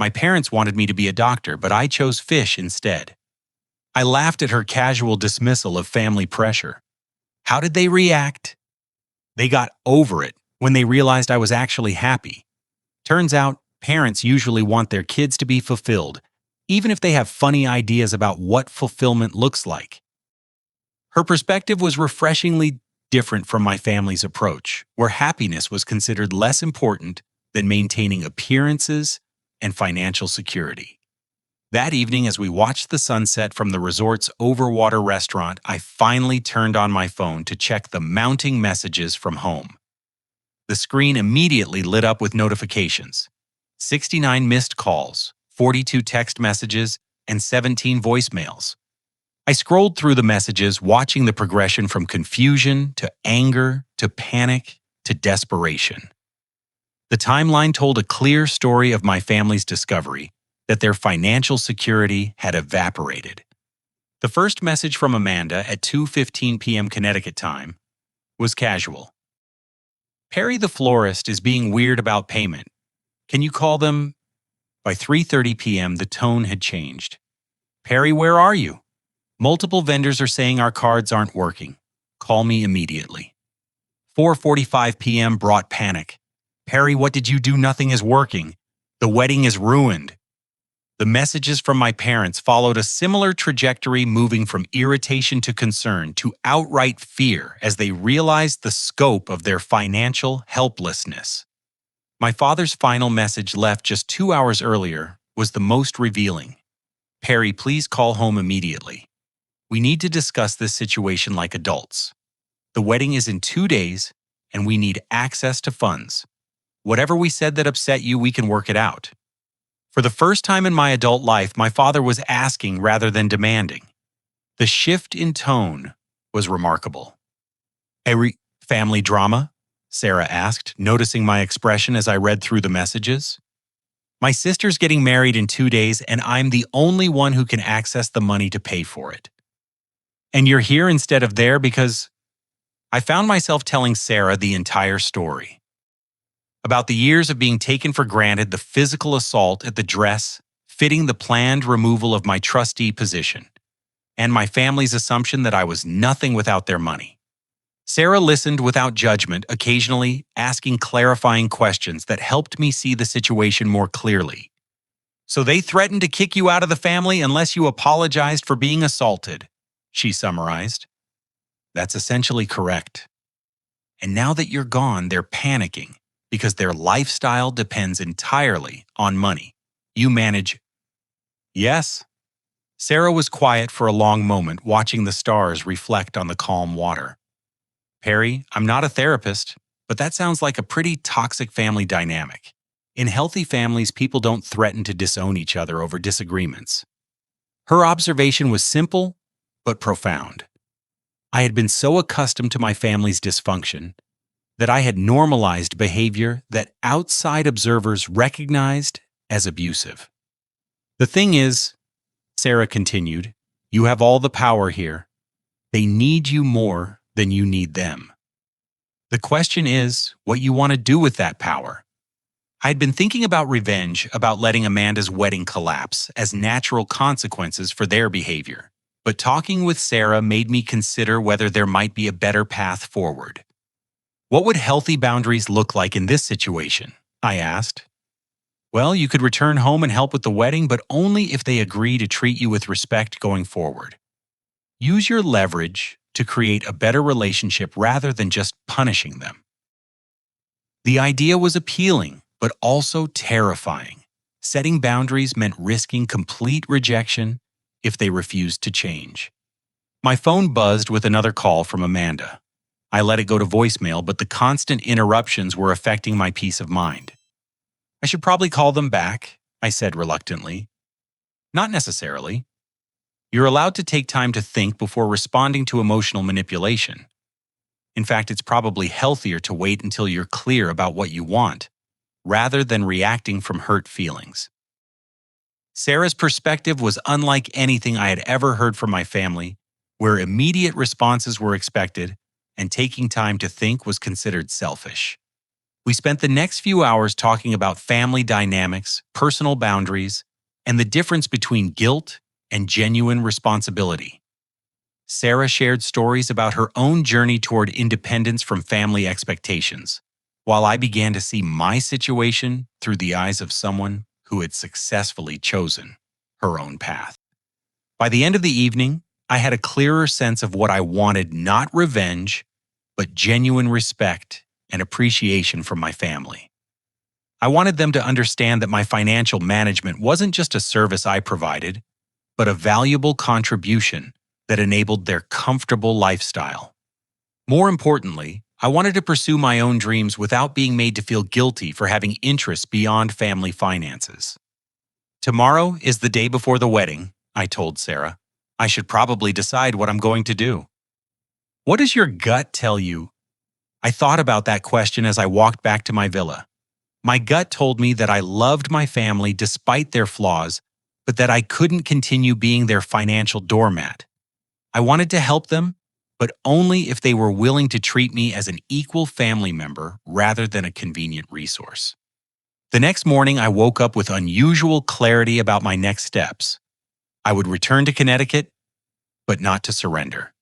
My parents wanted me to be a doctor, but I chose fish instead. I laughed at her casual dismissal of family pressure. How did they react? They got over it when they realized I was actually happy. Turns out, parents usually want their kids to be fulfilled, even if they have funny ideas about what fulfillment looks like. Her perspective was refreshingly different from my family's approach, where happiness was considered less important than maintaining appearances and financial security. That evening, as we watched the sunset from the resort's overwater restaurant, I finally turned on my phone to check the mounting messages from home. The screen immediately lit up with notifications. 69 missed calls, 42 text messages, and 17 voicemails. I scrolled through the messages, watching the progression from confusion to anger to panic to desperation. The timeline told a clear story of my family's discovery that their financial security had evaporated. The first message from Amanda at 2:15 p.m. Connecticut time was casual. "Perry the florist is being weird about payment. Can you call them?" By 3:30 p.m., the tone had changed. "Perry, where are you? Multiple vendors are saying our cards aren't working. Call me immediately." 4:45 p.m. brought panic. "Perry, what did you do? Nothing is working. The wedding is ruined." The messages from my parents followed a similar trajectory, moving from irritation to concern to outright fear as they realized the scope of their financial helplessness. My father's final message, left just 2 hours earlier, was the most revealing. "Perry, please call home immediately. We need to discuss this situation like adults. The wedding is in 2 days, and we need access to funds. Whatever we said that upset you, we can work it out." For the first time in my adult life, my father was asking rather than demanding. The shift in tone was remarkable. "Family drama?" Sarah asked, noticing my expression as I read through the messages. My sister's getting married in 2 days, and I'm the only one who can access the money to pay for it. And you're here instead of there because I found myself telling Sarah the entire story. About the years of being taken for granted, the physical assault at the dress, fitting the planned removal of my trustee position, and my family's assumption that I was nothing without their money. Sarah listened without judgment, occasionally asking clarifying questions that helped me see the situation more clearly. So they threatened to kick you out of the family unless you apologized for being assaulted, she summarized. That's essentially correct. And now that you're gone, they're panicking because their lifestyle depends entirely on money. You manage. Yes. Sarah was quiet for a long moment, watching the stars reflect on the calm water. Perry, I'm not a therapist, but that sounds like a pretty toxic family dynamic. In healthy families, people don't threaten to disown each other over disagreements. Her observation was simple, but profound. I had been so accustomed to my family's dysfunction that I had normalized behavior that outside observers recognized as abusive. The thing is, Sarah continued, you have all the power here. They need you more than you need them. The question is what you want to do with that power. I had been thinking about revenge, about letting Amanda's wedding collapse as natural consequences for their behavior. But talking with Sarah made me consider whether there might be a better path forward. What would healthy boundaries look like in this situation? I asked. Well, you could return home and help with the wedding, but only if they agree to treat you with respect going forward. Use your leverage to create a better relationship rather than just punishing them. The idea was appealing, but also terrifying. Setting boundaries meant risking complete rejection if they refused to change. My phone buzzed with another call from Amanda. I let it go to voicemail, but the constant interruptions were affecting my peace of mind. I should probably call them back, I said reluctantly. Not necessarily. You're allowed to take time to think before responding to emotional manipulation. In fact, it's probably healthier to wait until you're clear about what you want, rather than reacting from hurt feelings. Sarah's perspective was unlike anything I had ever heard from my family, where immediate responses were expected and taking time to think was considered selfish. We spent the next few hours talking about family dynamics, personal boundaries, and the difference between guilt and genuine responsibility. Sarah shared stories about her own journey toward independence from family expectations, while I began to see my situation through the eyes of someone who had successfully chosen her own path. By the end of the evening, I had a clearer sense of what I wanted, not revenge, but genuine respect and appreciation from my family. I wanted them to understand that my financial management wasn't just a service I provided, but a valuable contribution that enabled their comfortable lifestyle. More importantly, I wanted to pursue my own dreams without being made to feel guilty for having interests beyond family finances. Tomorrow is the day before the wedding, I told Sarah. I should probably decide what I'm going to do. What does your gut tell you? I thought about that question as I walked back to my villa. My gut told me that I loved my family despite their flaws, but that I couldn't continue being their financial doormat. I wanted to help them, but only if they were willing to treat me as an equal family member rather than a convenient resource. The next morning, I woke up with unusual clarity about my next steps. I would return to Connecticut, but not to surrender.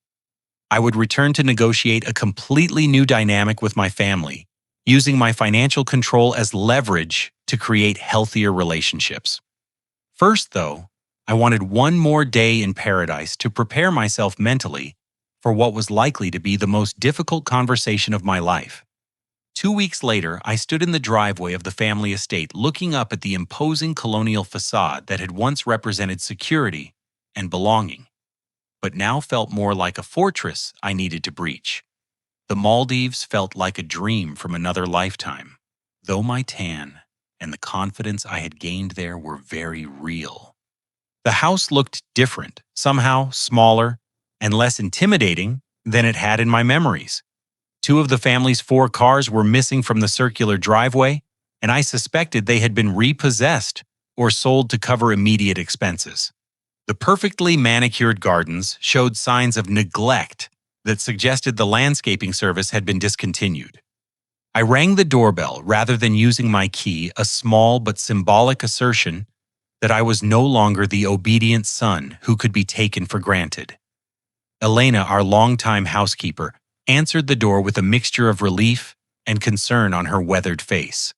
I would return to negotiate a completely new dynamic with my family, using my financial control as leverage to create healthier relationships. First, though, I wanted one more day in paradise to prepare myself mentally for what was likely to be the most difficult conversation of my life. 2 weeks later, I stood in the driveway of the family estate looking up at the imposing colonial facade that had once represented security and belonging, but now felt more like a fortress I needed to breach. The Maldives felt like a dream from another lifetime, though my tan and the confidence I had gained there were very real. The house looked different, somehow smaller and less intimidating than it had in my memories. 2 of the family's 4 cars were missing from the circular driveway, and I suspected they had been repossessed or sold to cover immediate expenses. The perfectly manicured gardens showed signs of neglect that suggested the landscaping service had been discontinued. I rang the doorbell rather than using my key, a small but symbolic assertion that I was no longer the obedient son who could be taken for granted. Elena, our longtime housekeeper, answered the door with a mixture of relief and concern on her weathered face.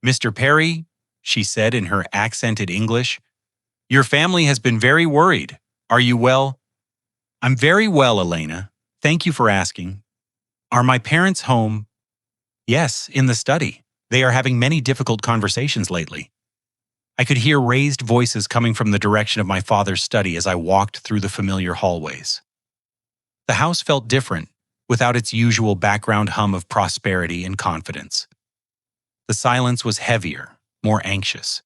"Mr. Perry," she said in her accented English, "your family has been very worried. Are you well?" "I'm very well, Elena. Thank you for asking. Are my parents home?" "Yes, in the study. They are having many difficult conversations lately." I could hear raised voices coming from the direction of my father's study as I walked through the familiar hallways. The house felt different, without its usual background hum of prosperity and confidence. The silence was heavier, more anxious.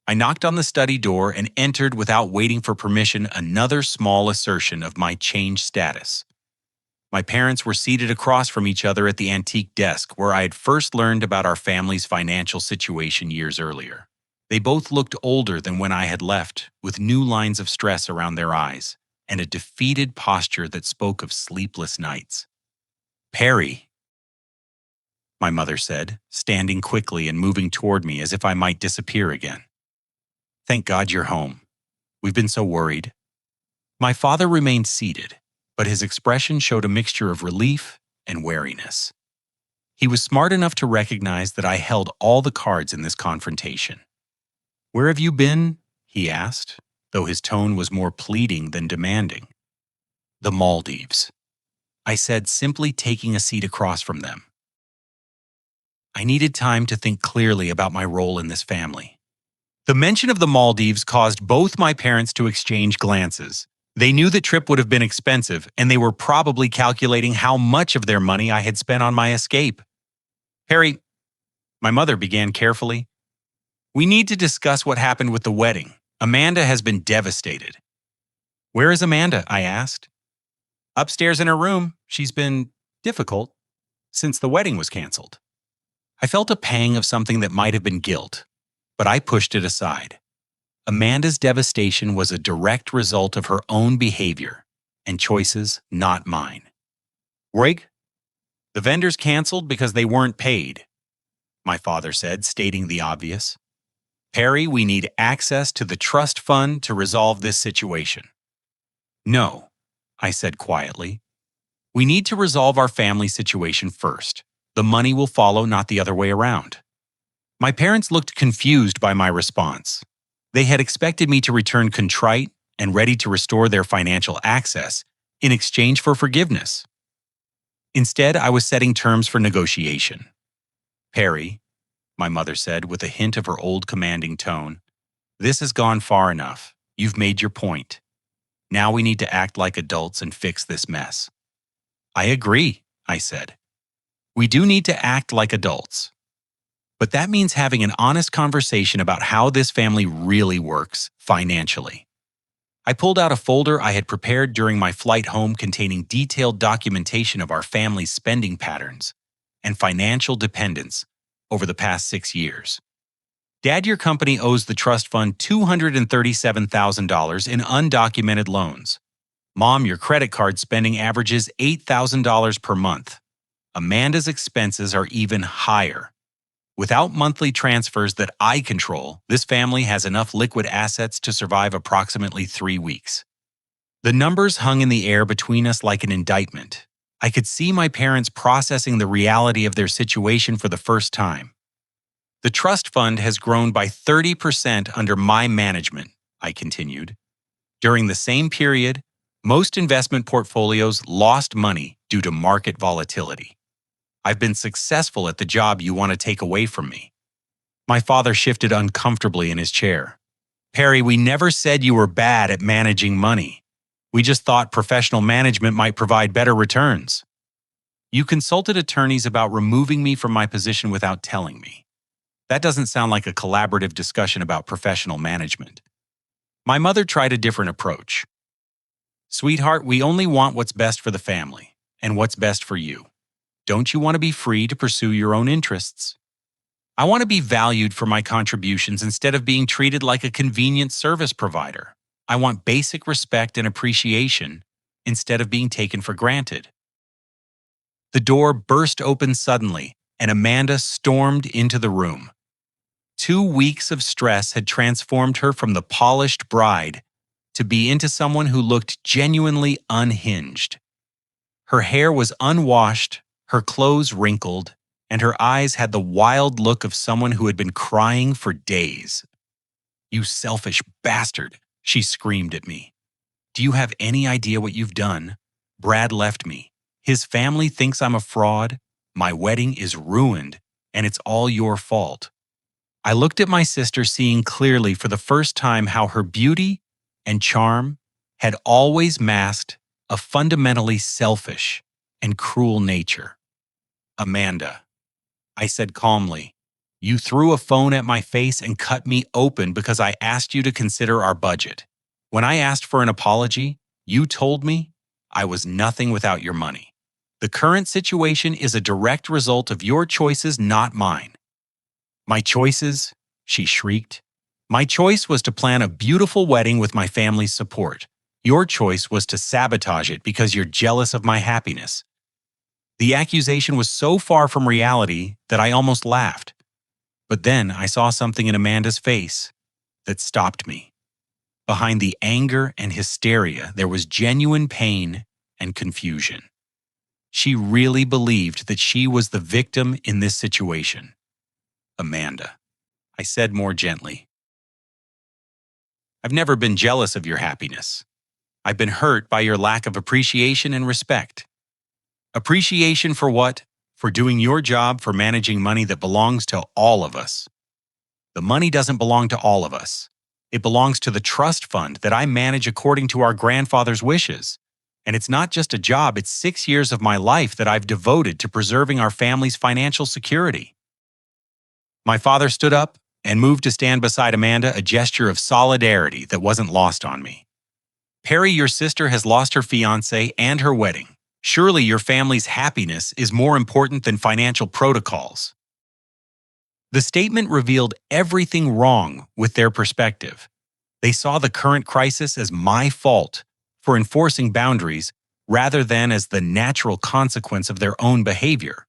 I knocked on the study door and entered without waiting for permission, another small assertion of my changed status. My parents were seated across from each other at the antique desk where I had first learned about our family's financial situation years earlier. They both looked older than when I had left, with new lines of stress around their eyes and a defeated posture that spoke of sleepless nights. "Perry," my mother said, standing quickly and moving toward me as if I might disappear again. "Thank God you're home. We've been so worried." My father remained seated, but his expression showed a mixture of relief and wariness. He was smart enough to recognize that I held all the cards in this confrontation. "Where have you been?" he asked, though his tone was more pleading than demanding. "The Maldives," I said, simply taking a seat across from them. I needed time to think clearly about my role in this family. The mention of the Maldives caused both my parents to exchange glances. They knew the trip would have been expensive, and they were probably calculating how much of their money I had spent on my escape. "Harry," my mother began carefully, "we need to discuss what happened with the wedding. Amanda has been devastated." "Where is Amanda?" I asked. "Upstairs in her room. She's been difficult since the wedding was canceled." I felt a pang of something that might have been guilt, but I pushed it aside. Amanda's devastation was a direct result of her own behavior and choices, not mine. "Rig, the vendors canceled because they weren't paid," my father said, stating the obvious. "Perry, we need access to the trust fund to resolve this situation." "No," I said quietly. "We need to resolve our family situation first. The money will follow, not the other way around." My parents looked confused by my response. They had expected me to return contrite and ready to restore their financial access in exchange for forgiveness. Instead, I was setting terms for negotiation. "Perry," my mother said with a hint of her old commanding tone, "this has gone far enough. You've made your point. Now we need to act like adults and fix this mess." "I agree," I said. "We do need to act like adults. But that means having an honest conversation about how this family really works financially." I pulled out a folder I had prepared during my flight home containing detailed documentation of our family's spending patterns and financial dependence over the past 6 years. "Dad, your company owes the trust fund $237,000 in undocumented loans. Mom, your credit card spending averages $8,000 per month. Amanda's expenses are even higher. Without monthly transfers that I control, this family has enough liquid assets to survive approximately 3 weeks." The numbers hung in the air between us like an indictment. I could see my parents processing the reality of their situation for the first time. "The trust fund has grown by 30% under my management," I continued. "During the same period, most investment portfolios lost money due to market volatility. I've been successful at the job you want to take away from me." My father shifted uncomfortably in his chair. "Perry, we never said you were bad at managing money. We just thought professional management might provide better returns." "You consulted attorneys about removing me from my position without telling me. That doesn't sound like a collaborative discussion about professional management." My mother tried a different approach. "Sweetheart, we only want what's best for the family and what's best for you. Don't you want to be free to pursue your own interests?" I want to be valued for my contributions instead of being treated like a convenient service provider. I want basic respect and appreciation instead of being taken for granted. The door burst open suddenly, and Amanda stormed into the room. 2 weeks of stress had transformed her from the polished bride to be into someone who looked genuinely unhinged. Her hair was unwashed, her clothes wrinkled, and her eyes had the wild look of someone who had been crying for days. "You selfish bastard," she screamed at me. "Do you have any idea what you've done? Brad left me. His family thinks I'm a fraud. My wedding is ruined, and it's all your fault." I looked at my sister, seeing clearly for the first time how her beauty and charm had always masked a fundamentally selfish and cruel nature. "Amanda," I said calmly, "you threw a phone at my face and cut me open because I asked you to consider our budget. When I asked for an apology, you told me I was nothing without your money. The current situation is a direct result of your choices, not mine." "My choices?" she shrieked. "My choice was to plan a beautiful wedding with my family's support. Your choice was to sabotage it because you're jealous of my happiness." The accusation was so far from reality that I almost laughed. But then I saw something in Amanda's face that stopped me. Behind the anger and hysteria, there was genuine pain and confusion. She really believed that she was the victim in this situation. "Amanda," I said more gently, "I've never been jealous of your happiness. I've been hurt by your lack of appreciation and respect." "Appreciation for what?" "For doing your job, for managing money that belongs to all of us." "The money doesn't belong to all of us. It belongs to the trust fund that I manage according to our grandfather's wishes. And it's not just a job, it's 6 years of my life that I've devoted to preserving our family's financial security." My father stood up and moved to stand beside Amanda, a gesture of solidarity that wasn't lost on me. "Perry, your sister has lost her fiancé and her wedding. Surely your family's happiness is more important than financial protocols." The statement revealed everything wrong with their perspective. They saw the current crisis as my fault for enforcing boundaries rather than as the natural consequence of their own behavior.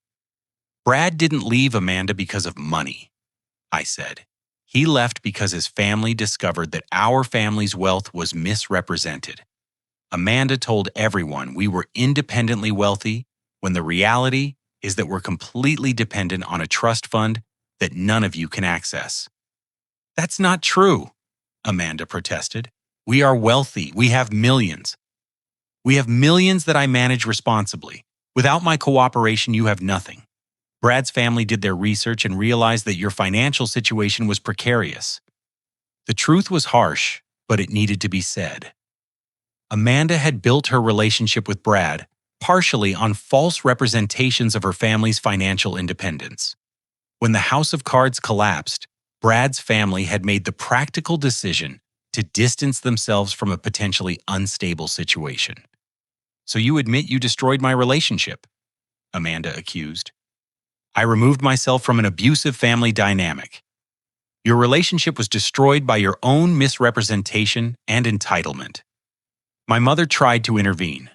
"Brad didn't leave Amanda because of money," I said. "He left because his family discovered that our family's wealth was misrepresented. Amanda told everyone we were independently wealthy when the reality is that we're completely dependent on a trust fund that none of you can access." "That's not true," Amanda protested. "We are wealthy. We have millions. We have millions that I manage responsibly. Without my cooperation, you have nothing. Brad's family did their research and realized that your financial situation was precarious." The truth was harsh, but it needed to be said. Amanda had built her relationship with Brad partially on false representations of her family's financial independence. When the house of cards collapsed, Brad's family had made the practical decision to distance themselves from a potentially unstable situation. "So you admit you destroyed my relationship?" Amanda accused. "I removed myself from an abusive family dynamic. Your relationship was destroyed by your own misrepresentation and entitlement." My mother tried to intervene.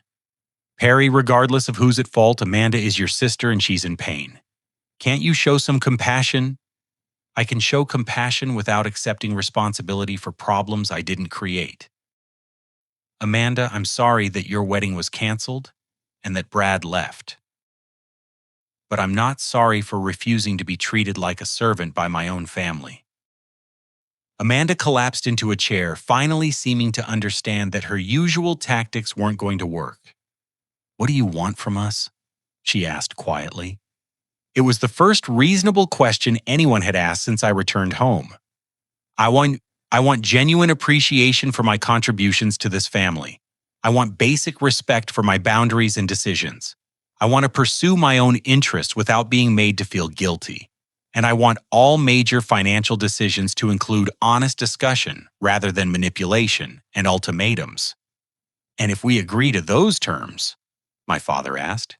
"Perry, regardless of who's at fault, Amanda is your sister and she's in pain. Can't you show some compassion?" "I can show compassion without accepting responsibility for problems I didn't create." "Amanda, I'm sorry that your wedding was canceled and that Brad left. But I'm not sorry for refusing to be treated like a servant by my own family." Amanda collapsed into a chair, finally seeming to understand that her usual tactics weren't going to work. "What do you want from us?" she asked quietly. It was the first reasonable question anyone had asked since I returned home. I want genuine appreciation for my contributions to this family. I want basic respect for my boundaries and decisions. I want to pursue my own interests without being made to feel guilty. And I want all major financial decisions to include honest discussion rather than manipulation and ultimatums." "And if we agree to those terms?" my father asked.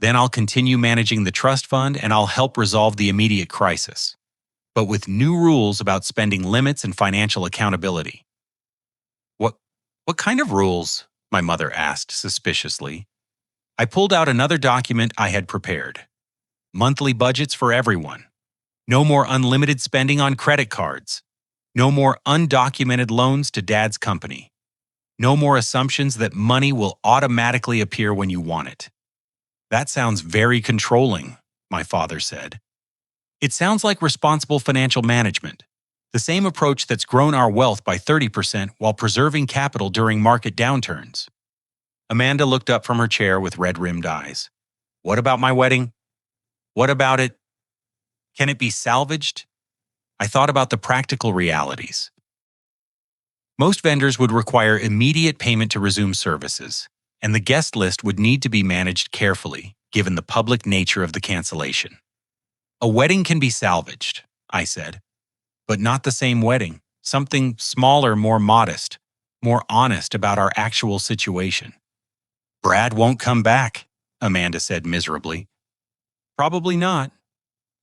Then I'll continue managing the trust fund and I'll help resolve the immediate crisis, but with new rules about spending limits and financial accountability." What, what kind of rules? My mother asked suspiciously. I pulled out another document I had prepared. Monthly budgets for everyone. No more unlimited spending on credit cards. No more undocumented loans to Dad's company. No more assumptions that money will automatically appear when you want it. That sounds very controlling, my father said. It sounds like responsible financial management, the same approach that's grown our wealth by 30% while preserving capital during market downturns. Amanda looked up from her chair with red-rimmed eyes. What about my wedding? What about it? Can it be salvaged? I thought about the practical realities. Most vendors would require immediate payment to resume services, and the guest list would need to be managed carefully, given the public nature of the cancellation. A wedding can be salvaged, I said, but not the same wedding, something smaller, more modest, more honest about our actual situation. Brad won't come back, Amanda said miserably. Probably not.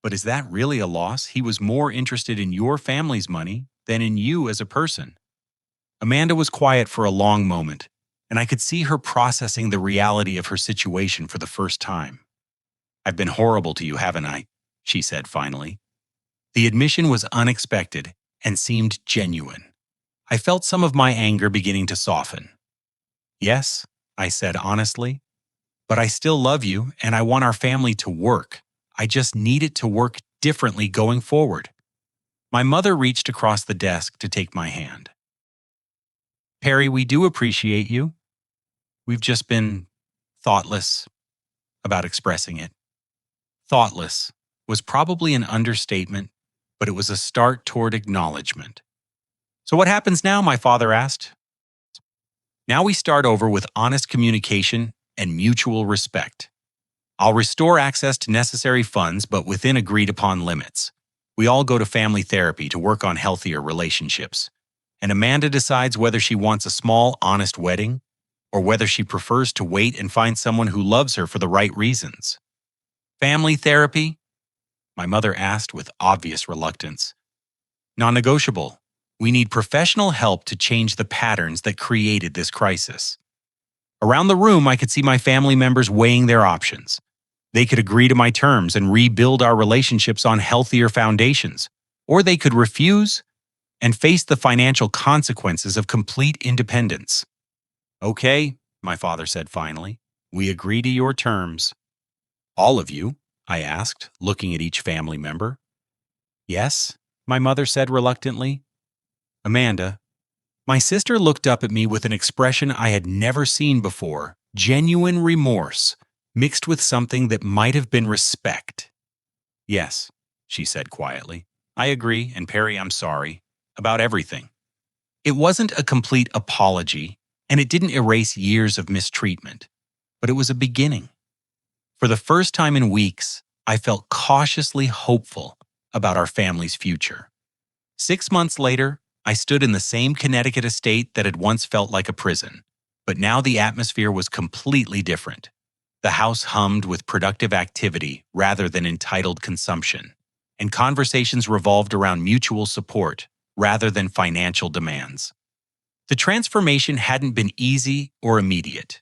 But is that really a loss? He was more interested in your family's money than in you as a person. Amanda was quiet for a long moment, and I could see her processing the reality of her situation for the first time. I've been horrible to you, haven't I? She said finally. The admission was unexpected and seemed genuine. I felt some of my anger beginning to soften. Yes, I said honestly, but I still love you and I want our family to work. I just need it to work differently going forward. My mother reached across the desk to take my hand. Perry, we do appreciate you. We've just been thoughtless about expressing it. Thoughtless was probably an understatement, but it was a start toward acknowledgement. So what happens now, my father asked. Now we start over with honest communication and mutual respect. I'll restore access to necessary funds, but within agreed-upon limits. We all go to family therapy to work on healthier relationships. And Amanda decides whether she wants a small, honest wedding or whether she prefers to wait and find someone who loves her for the right reasons. Family therapy? My mother asked with obvious reluctance. Non-negotiable. We need professional help to change the patterns that created this crisis. Around the room, I could see my family members weighing their options. They could agree to my terms and rebuild our relationships on healthier foundations, or they could refuse and face the financial consequences of complete independence. Okay, my father said finally, we agree to your terms. All of you? I asked, looking at each family member. Yes, my mother said reluctantly. Amanda, my sister looked up at me with an expression I had never seen before, genuine remorse, mixed with something that might have been respect. Yes, she said quietly. I agree, and Perry, I'm sorry. About everything. It wasn't a complete apology, and it didn't erase years of mistreatment, but it was a beginning. For the first time in weeks, I felt cautiously hopeful about our family's future. 6 months later, I stood in the same Connecticut estate that had once felt like a prison, but now the atmosphere was completely different. The house hummed with productive activity rather than entitled consumption, and conversations revolved around mutual support rather than financial demands. The transformation hadn't been easy or immediate.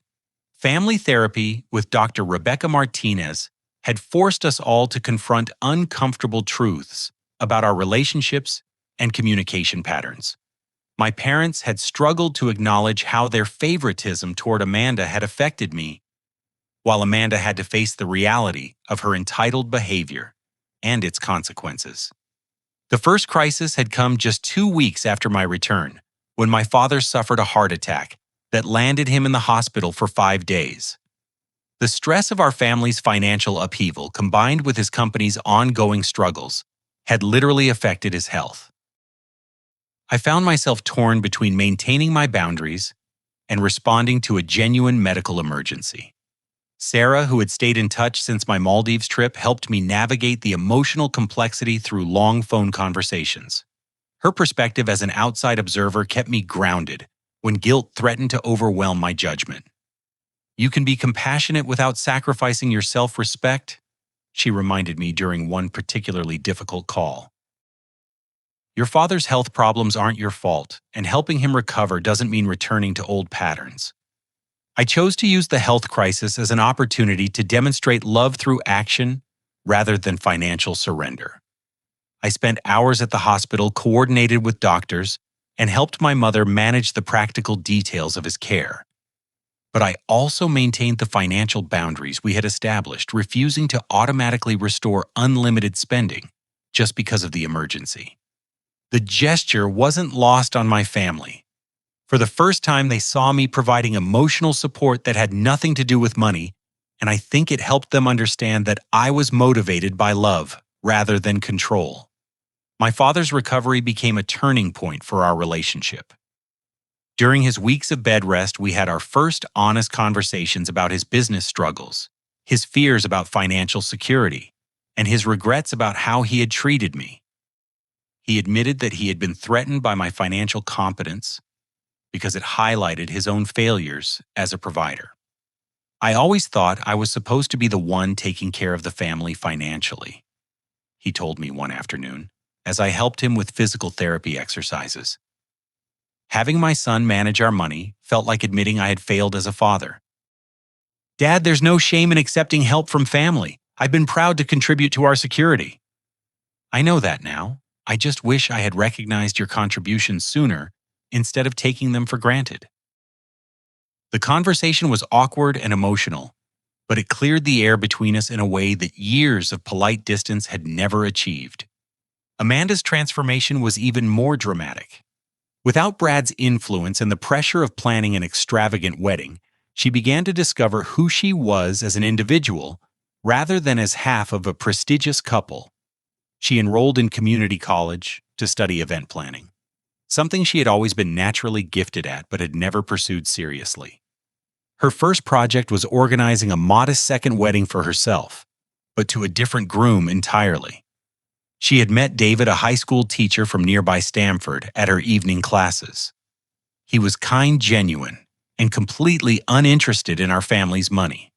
Family therapy with Dr. Rebecca Martinez had forced us all to confront uncomfortable truths about our relationships and communication patterns. My parents had struggled to acknowledge how their favoritism toward Amanda had affected me, while Amanda had to face the reality of her entitled behavior and its consequences. The first crisis had come just 2 weeks after my return, when my father suffered a heart attack that landed him in the hospital for 5 days. The stress of our family's financial upheaval, combined with his company's ongoing struggles, had literally affected his health. I found myself torn between maintaining my boundaries and responding to a genuine medical emergency. Sarah, who had stayed in touch since my Maldives trip, helped me navigate the emotional complexity through long phone conversations. Her perspective as an outside observer kept me grounded when guilt threatened to overwhelm my judgment. You can be compassionate without sacrificing your self-respect, she reminded me during one particularly difficult call. Your father's health problems aren't your fault, and helping him recover doesn't mean returning to old patterns. I chose to use the health crisis as an opportunity to demonstrate love through action rather than financial surrender. I spent hours at the hospital, coordinated with doctors, and helped my mother manage the practical details of his care. But I also maintained the financial boundaries we had established, refusing to automatically restore unlimited spending just because of the emergency. The gesture wasn't lost on my family. For the first time, they saw me providing emotional support that had nothing to do with money, and I think it helped them understand that I was motivated by love rather than control. My father's recovery became a turning point for our relationship. During his weeks of bed rest, we had our first honest conversations about his business struggles, his fears about financial security, and his regrets about how he had treated me. He admitted that he had been threatened by my financial competence because it highlighted his own failures as a provider. I always thought I was supposed to be the one taking care of the family financially, he told me one afternoon, as I helped him with physical therapy exercises. Having my son manage our money felt like admitting I had failed as a father. Dad, there's no shame in accepting help from family. I've been proud to contribute to our security. I know that now. I just wish I had recognized your contributions sooner instead of taking them for granted. The conversation was awkward and emotional, but it cleared the air between us in a way that years of polite distance had never achieved. Amanda's transformation was even more dramatic. Without Brad's influence and the pressure of planning an extravagant wedding, she began to discover who she was as an individual rather than as half of a prestigious couple. She enrolled in community college to study event planning, something she had always been naturally gifted at but had never pursued seriously. Her first project was organizing a modest second wedding for herself, but to a different groom entirely. She had met David, a high school teacher from nearby Stamford, at her evening classes. He was kind, genuine, and completely uninterested in our family's money.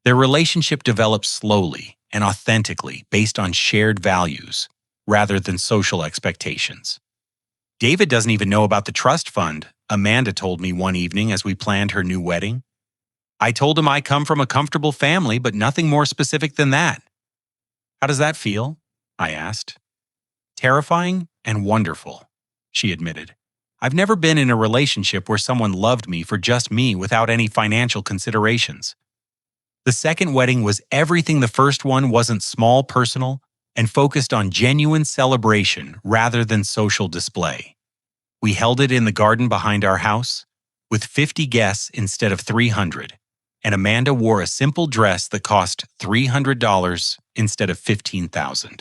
Their relationship developed slowly and authentically based on shared values rather than social expectations. David doesn't even know about the trust fund, Amanda told me one evening as we planned her new wedding. I told him I come from a comfortable family, but nothing more specific than that. How does that feel? I asked. Terrifying and wonderful, she admitted. I've never been in a relationship where someone loved me for just me without any financial considerations. The second wedding was everything the first one wasn't: small, personal, and focused on genuine celebration rather than social display. We held it in the garden behind our house, with 50 guests instead of 300, and Amanda wore a simple dress that cost $300 instead of $15,000.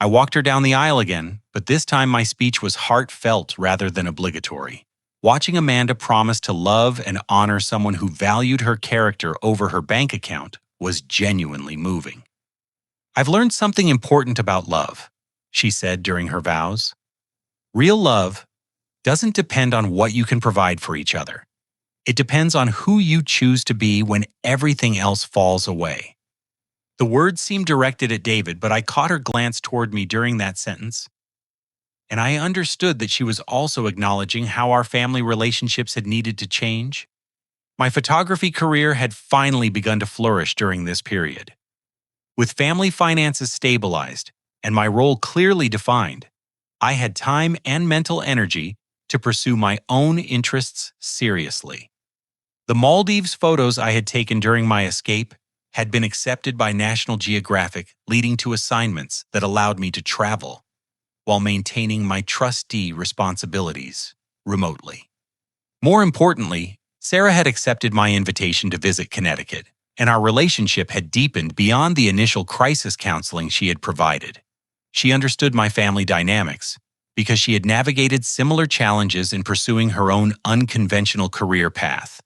I walked her down the aisle again, but this time my speech was heartfelt rather than obligatory. Watching Amanda promise to love and honor someone who valued her character over her bank account was genuinely moving. I've learned something important about love, she said during her vows. Real love doesn't depend on what you can provide for each other. It depends on who you choose to be when everything else falls away. The words seemed directed at David, but I caught her glance toward me during that sentence, and I understood that she was also acknowledging how our family relationships had needed to change. My photography career had finally begun to flourish during this period. With family finances stabilized and my role clearly defined, I had time and mental energy to pursue my own interests seriously. The Maldives photos I had taken during my escape had been accepted by National Geographic, leading to assignments that allowed me to travel while maintaining my trustee responsibilities remotely. More importantly, Sarah had accepted my invitation to visit Connecticut, and our relationship had deepened beyond the initial crisis counseling she had provided. She understood my family dynamics because she had navigated similar challenges in pursuing her own unconventional career path.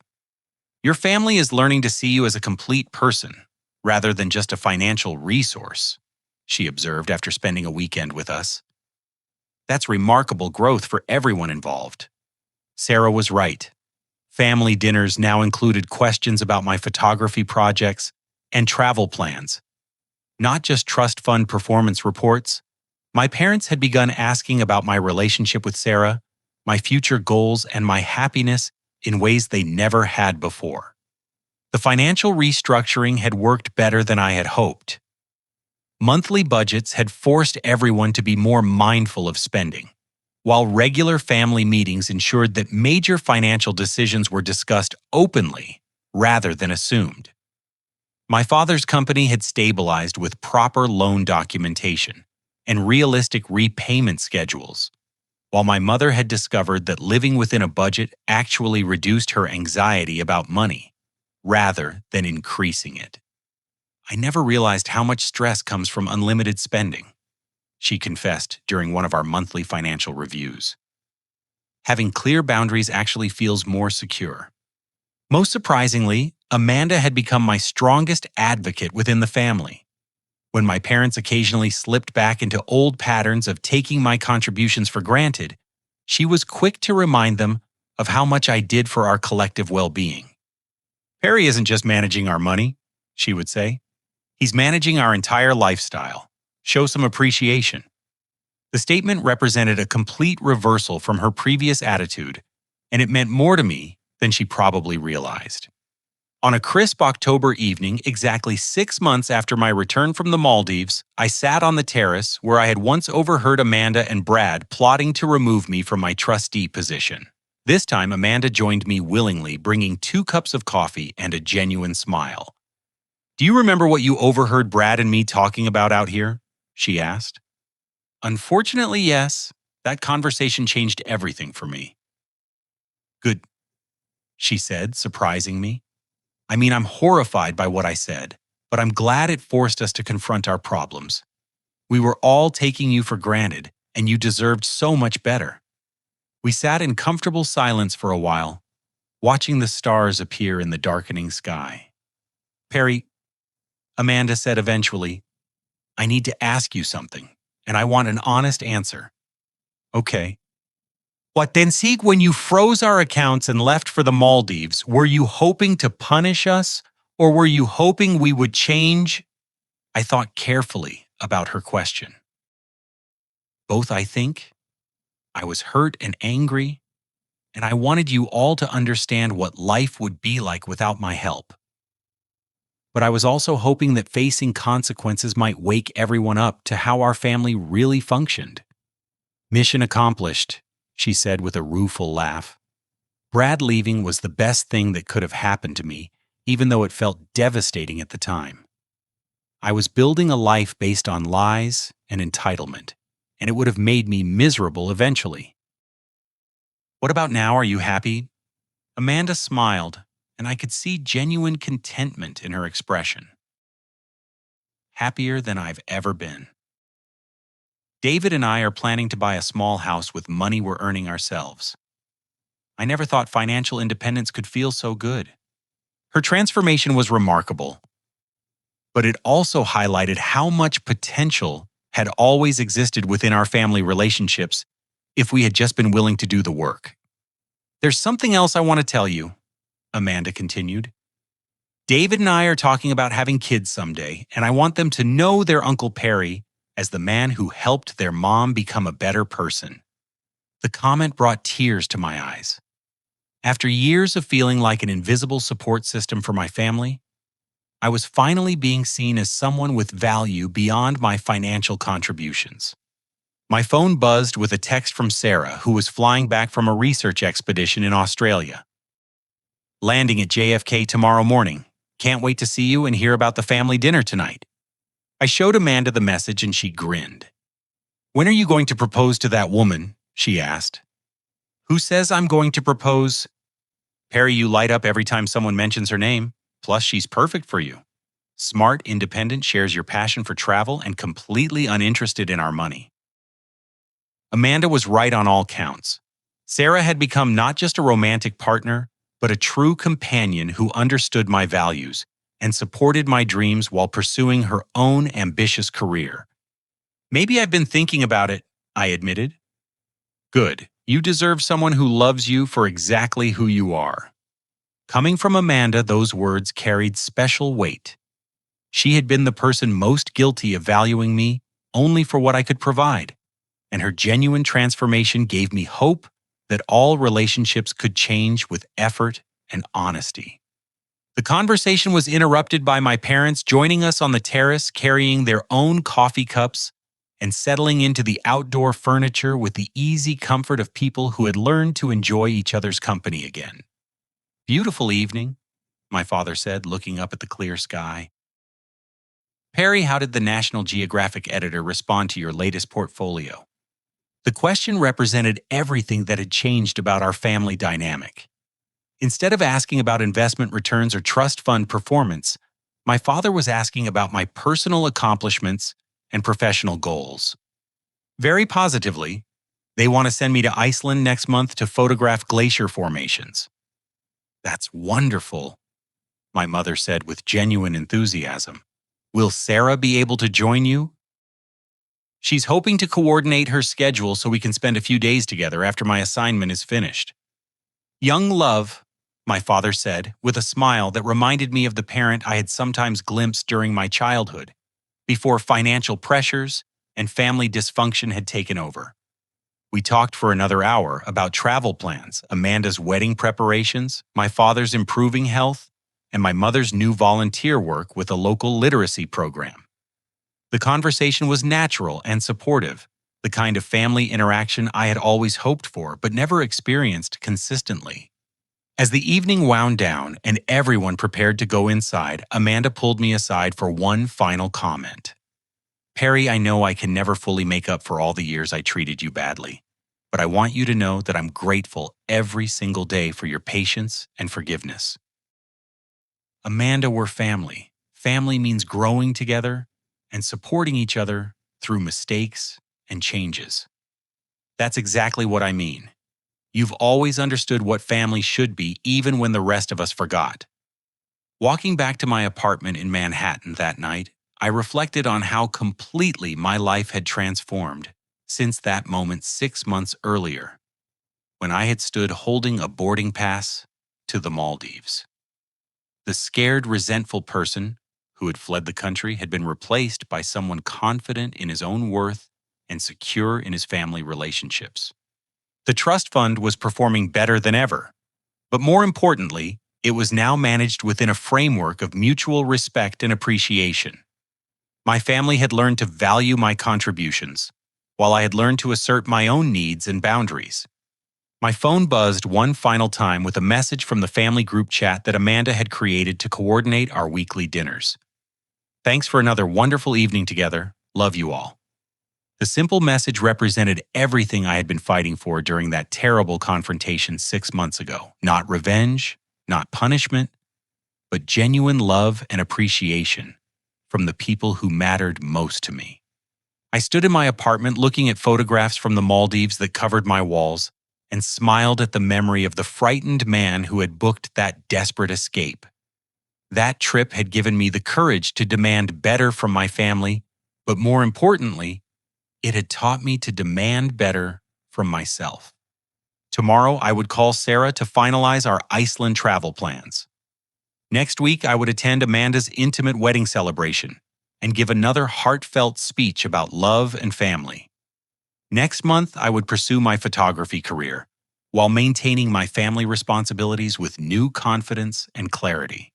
Your family is learning to see you as a complete person, rather than just a financial resource, she observed after spending a weekend with us. That's remarkable growth for everyone involved. Sarah was right. Family dinners now included questions about my photography projects and travel plans, not just trust fund performance reports. My parents had begun asking about my relationship with Sarah, my future goals, and my happiness in ways they never had before. The financial restructuring had worked better than I had hoped. Monthly budgets had forced everyone to be more mindful of spending, while regular family meetings ensured that major financial decisions were discussed openly rather than assumed. My father's company had stabilized with proper loan documentation and realistic repayment schedules, while my mother had discovered that living within a budget actually reduced her anxiety about money, rather than increasing it. I never realized how much stress comes from unlimited spending, she confessed during one of our monthly financial reviews. Having clear boundaries actually feels more secure. Most surprisingly, Amanda had become my strongest advocate within the family. When my parents occasionally slipped back into old patterns of taking my contributions for granted, she was quick to remind them of how much I did for our collective well-being. "Perry isn't just managing our money," she would say. "He's managing our entire lifestyle. Show some appreciation." The statement represented a complete reversal from her previous attitude, and it meant more to me than she probably realized. On a crisp October evening, exactly 6 months after my return from the Maldives, I sat on the terrace where I had once overheard Amanda and Brad plotting to remove me from my trustee position. This time, Amanda joined me willingly, bringing 2 cups of coffee and a genuine smile. "Do you remember what you overheard Brad and me talking about out here?" she asked. "Unfortunately, yes. That conversation changed everything for me." "Good," she said, surprising me. "I mean, I'm horrified by what I said, but I'm glad it forced us to confront our problems. We were all taking you for granted, and you deserved so much better." We sat in comfortable silence for a while, watching the stars appear in the darkening sky. "Perry," Amanda said eventually, "I need to ask you something, and I want an honest answer." "Okay." "What then, Sieg, when you froze our accounts and left for the Maldives, were you hoping to punish us, or were you hoping we would change?" I thought carefully about her question. "Both, I think. I was hurt and angry, and I wanted you all to understand what life would be like without my help. But I was also hoping that facing consequences might wake everyone up to how our family really functioned." "Mission accomplished," she said with a rueful laugh. "Brad leaving was the best thing that could have happened to me, even though it felt devastating at the time. I was building a life based on lies and entitlement, and it would have made me miserable eventually." "What about now? Are you happy?" Amanda smiled, and I could see genuine contentment in her expression. "Happier than I've ever been. David and I are planning to buy a small house with money we're earning ourselves. I never thought financial independence could feel so good." Her transformation was remarkable, but it also highlighted how much potential had always existed within our family relationships if we had just been willing to do the work. "There's something else I want to tell you," Amanda continued. "David and I are talking about having kids someday, and I want them to know their Uncle Perry as the man who helped their mom become a better person." The comment brought tears to my eyes. After years of feeling like an invisible support system for my family, I was finally being seen as someone with value beyond my financial contributions. My phone buzzed with a text from Sarah, who was flying back from a research expedition in Australia. "Landing at JFK tomorrow morning. Can't wait to see you and hear about the family dinner tonight." I showed Amanda the message and she grinned. "When are you going to propose to that woman?" she asked. "Who says I'm going to propose?" "Perry, you light up every time someone mentions her name. Plus, she's perfect for you. Smart, independent, shares your passion for travel, and completely uninterested in our money." Amanda was right on all counts. Sarah had become not just a romantic partner, but a true companion who understood my values and supported my dreams while pursuing her own ambitious career. "Maybe I've been thinking about it," I admitted. "Good. You deserve someone who loves you for exactly who you are." Coming from Amanda, those words carried special weight. She had been the person most guilty of valuing me only for what I could provide, and her genuine transformation gave me hope that all relationships could change with effort and honesty. The conversation was interrupted by my parents joining us on the terrace carrying their own coffee cups and settling into the outdoor furniture with the easy comfort of people who had learned to enjoy each other's company again. "Beautiful evening," my father said, looking up at the clear sky. "Perry, how did the National Geographic editor respond to your latest portfolio?" The question represented everything that had changed about our family dynamic. Instead of asking about investment returns or trust fund performance, my father was asking about my personal accomplishments and professional goals. Very positively, they want to send me to Iceland next month to photograph glacier formations. "That's wonderful," my mother said with genuine enthusiasm. "Will Sarah be able to join you?" "She's hoping to coordinate her schedule so we can spend a few days together after my assignment is finished." "Young love," my father said, with a smile that reminded me of the parent I had sometimes glimpsed during my childhood, before financial pressures and family dysfunction had taken over. We talked for another hour about travel plans, Amanda's wedding preparations, my father's improving health, and my mother's new volunteer work with a local literacy program. The conversation was natural and supportive, the kind of family interaction I had always hoped for but never experienced consistently. As the evening wound down and everyone prepared to go inside, Amanda pulled me aside for one final comment. "Perry, I know I can never fully make up for all the years I treated you badly, but I want you to know that I'm grateful every single day for your patience and forgiveness." Amanda, we're family. Family means growing together and supporting each other through mistakes and changes. That's exactly what I mean. You've always understood what family should be, even when the rest of us forgot. Walking back to my apartment in Manhattan that night, I reflected on how completely my life had transformed since that moment 6 months earlier, when I had stood holding a boarding pass to the Maldives. The scared, resentful person who had fled the country had been replaced by someone confident in his own worth and secure in his family relationships. The trust fund was performing better than ever, but more importantly, it was now managed within a framework of mutual respect and appreciation. My family had learned to value my contributions, while I had learned to assert my own needs and boundaries. My phone buzzed one final time with a message from the family group chat that Amanda had created to coordinate our weekly dinners. "Thanks for another wonderful evening together. Love you all." The simple message represented everything I had been fighting for during that terrible confrontation 6 months ago. Not revenge, not punishment, but genuine love and appreciation from the people who mattered most to me. I stood in my apartment looking at photographs from the Maldives that covered my walls and smiled at the memory of the frightened man who had booked that desperate escape. That trip had given me the courage to demand better from my family, but more importantly, it had taught me to demand better from myself. Tomorrow, I would call Sarah to finalize our Iceland travel plans. Next week, I would attend Amanda's intimate wedding celebration and give another heartfelt speech about love and family. Next month, I would pursue my photography career while maintaining my family responsibilities with new confidence and clarity.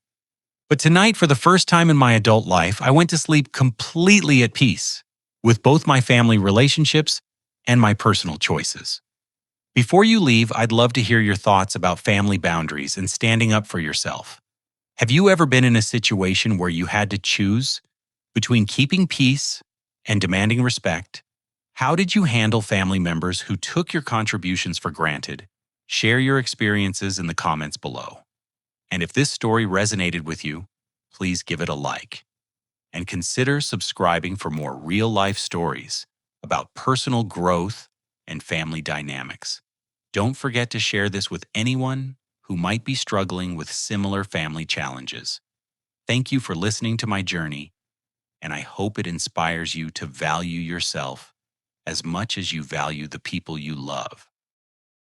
But tonight, for the first time in my adult life, I went to sleep completely at peace with both my family relationships and my personal choices. Before you leave, I'd love to hear your thoughts about family boundaries and standing up for yourself. Have you ever been in a situation where you had to choose between keeping peace and demanding respect? How did you handle family members who took your contributions for granted? Share your experiences in the comments below. And if this story resonated with you, please give it a like. And consider subscribing for more real-life stories about personal growth and family dynamics. Don't forget to share this with anyone who might be struggling with similar family challenges. Thank you for listening to my journey, and I hope it inspires you to value yourself as much as you value the people you love.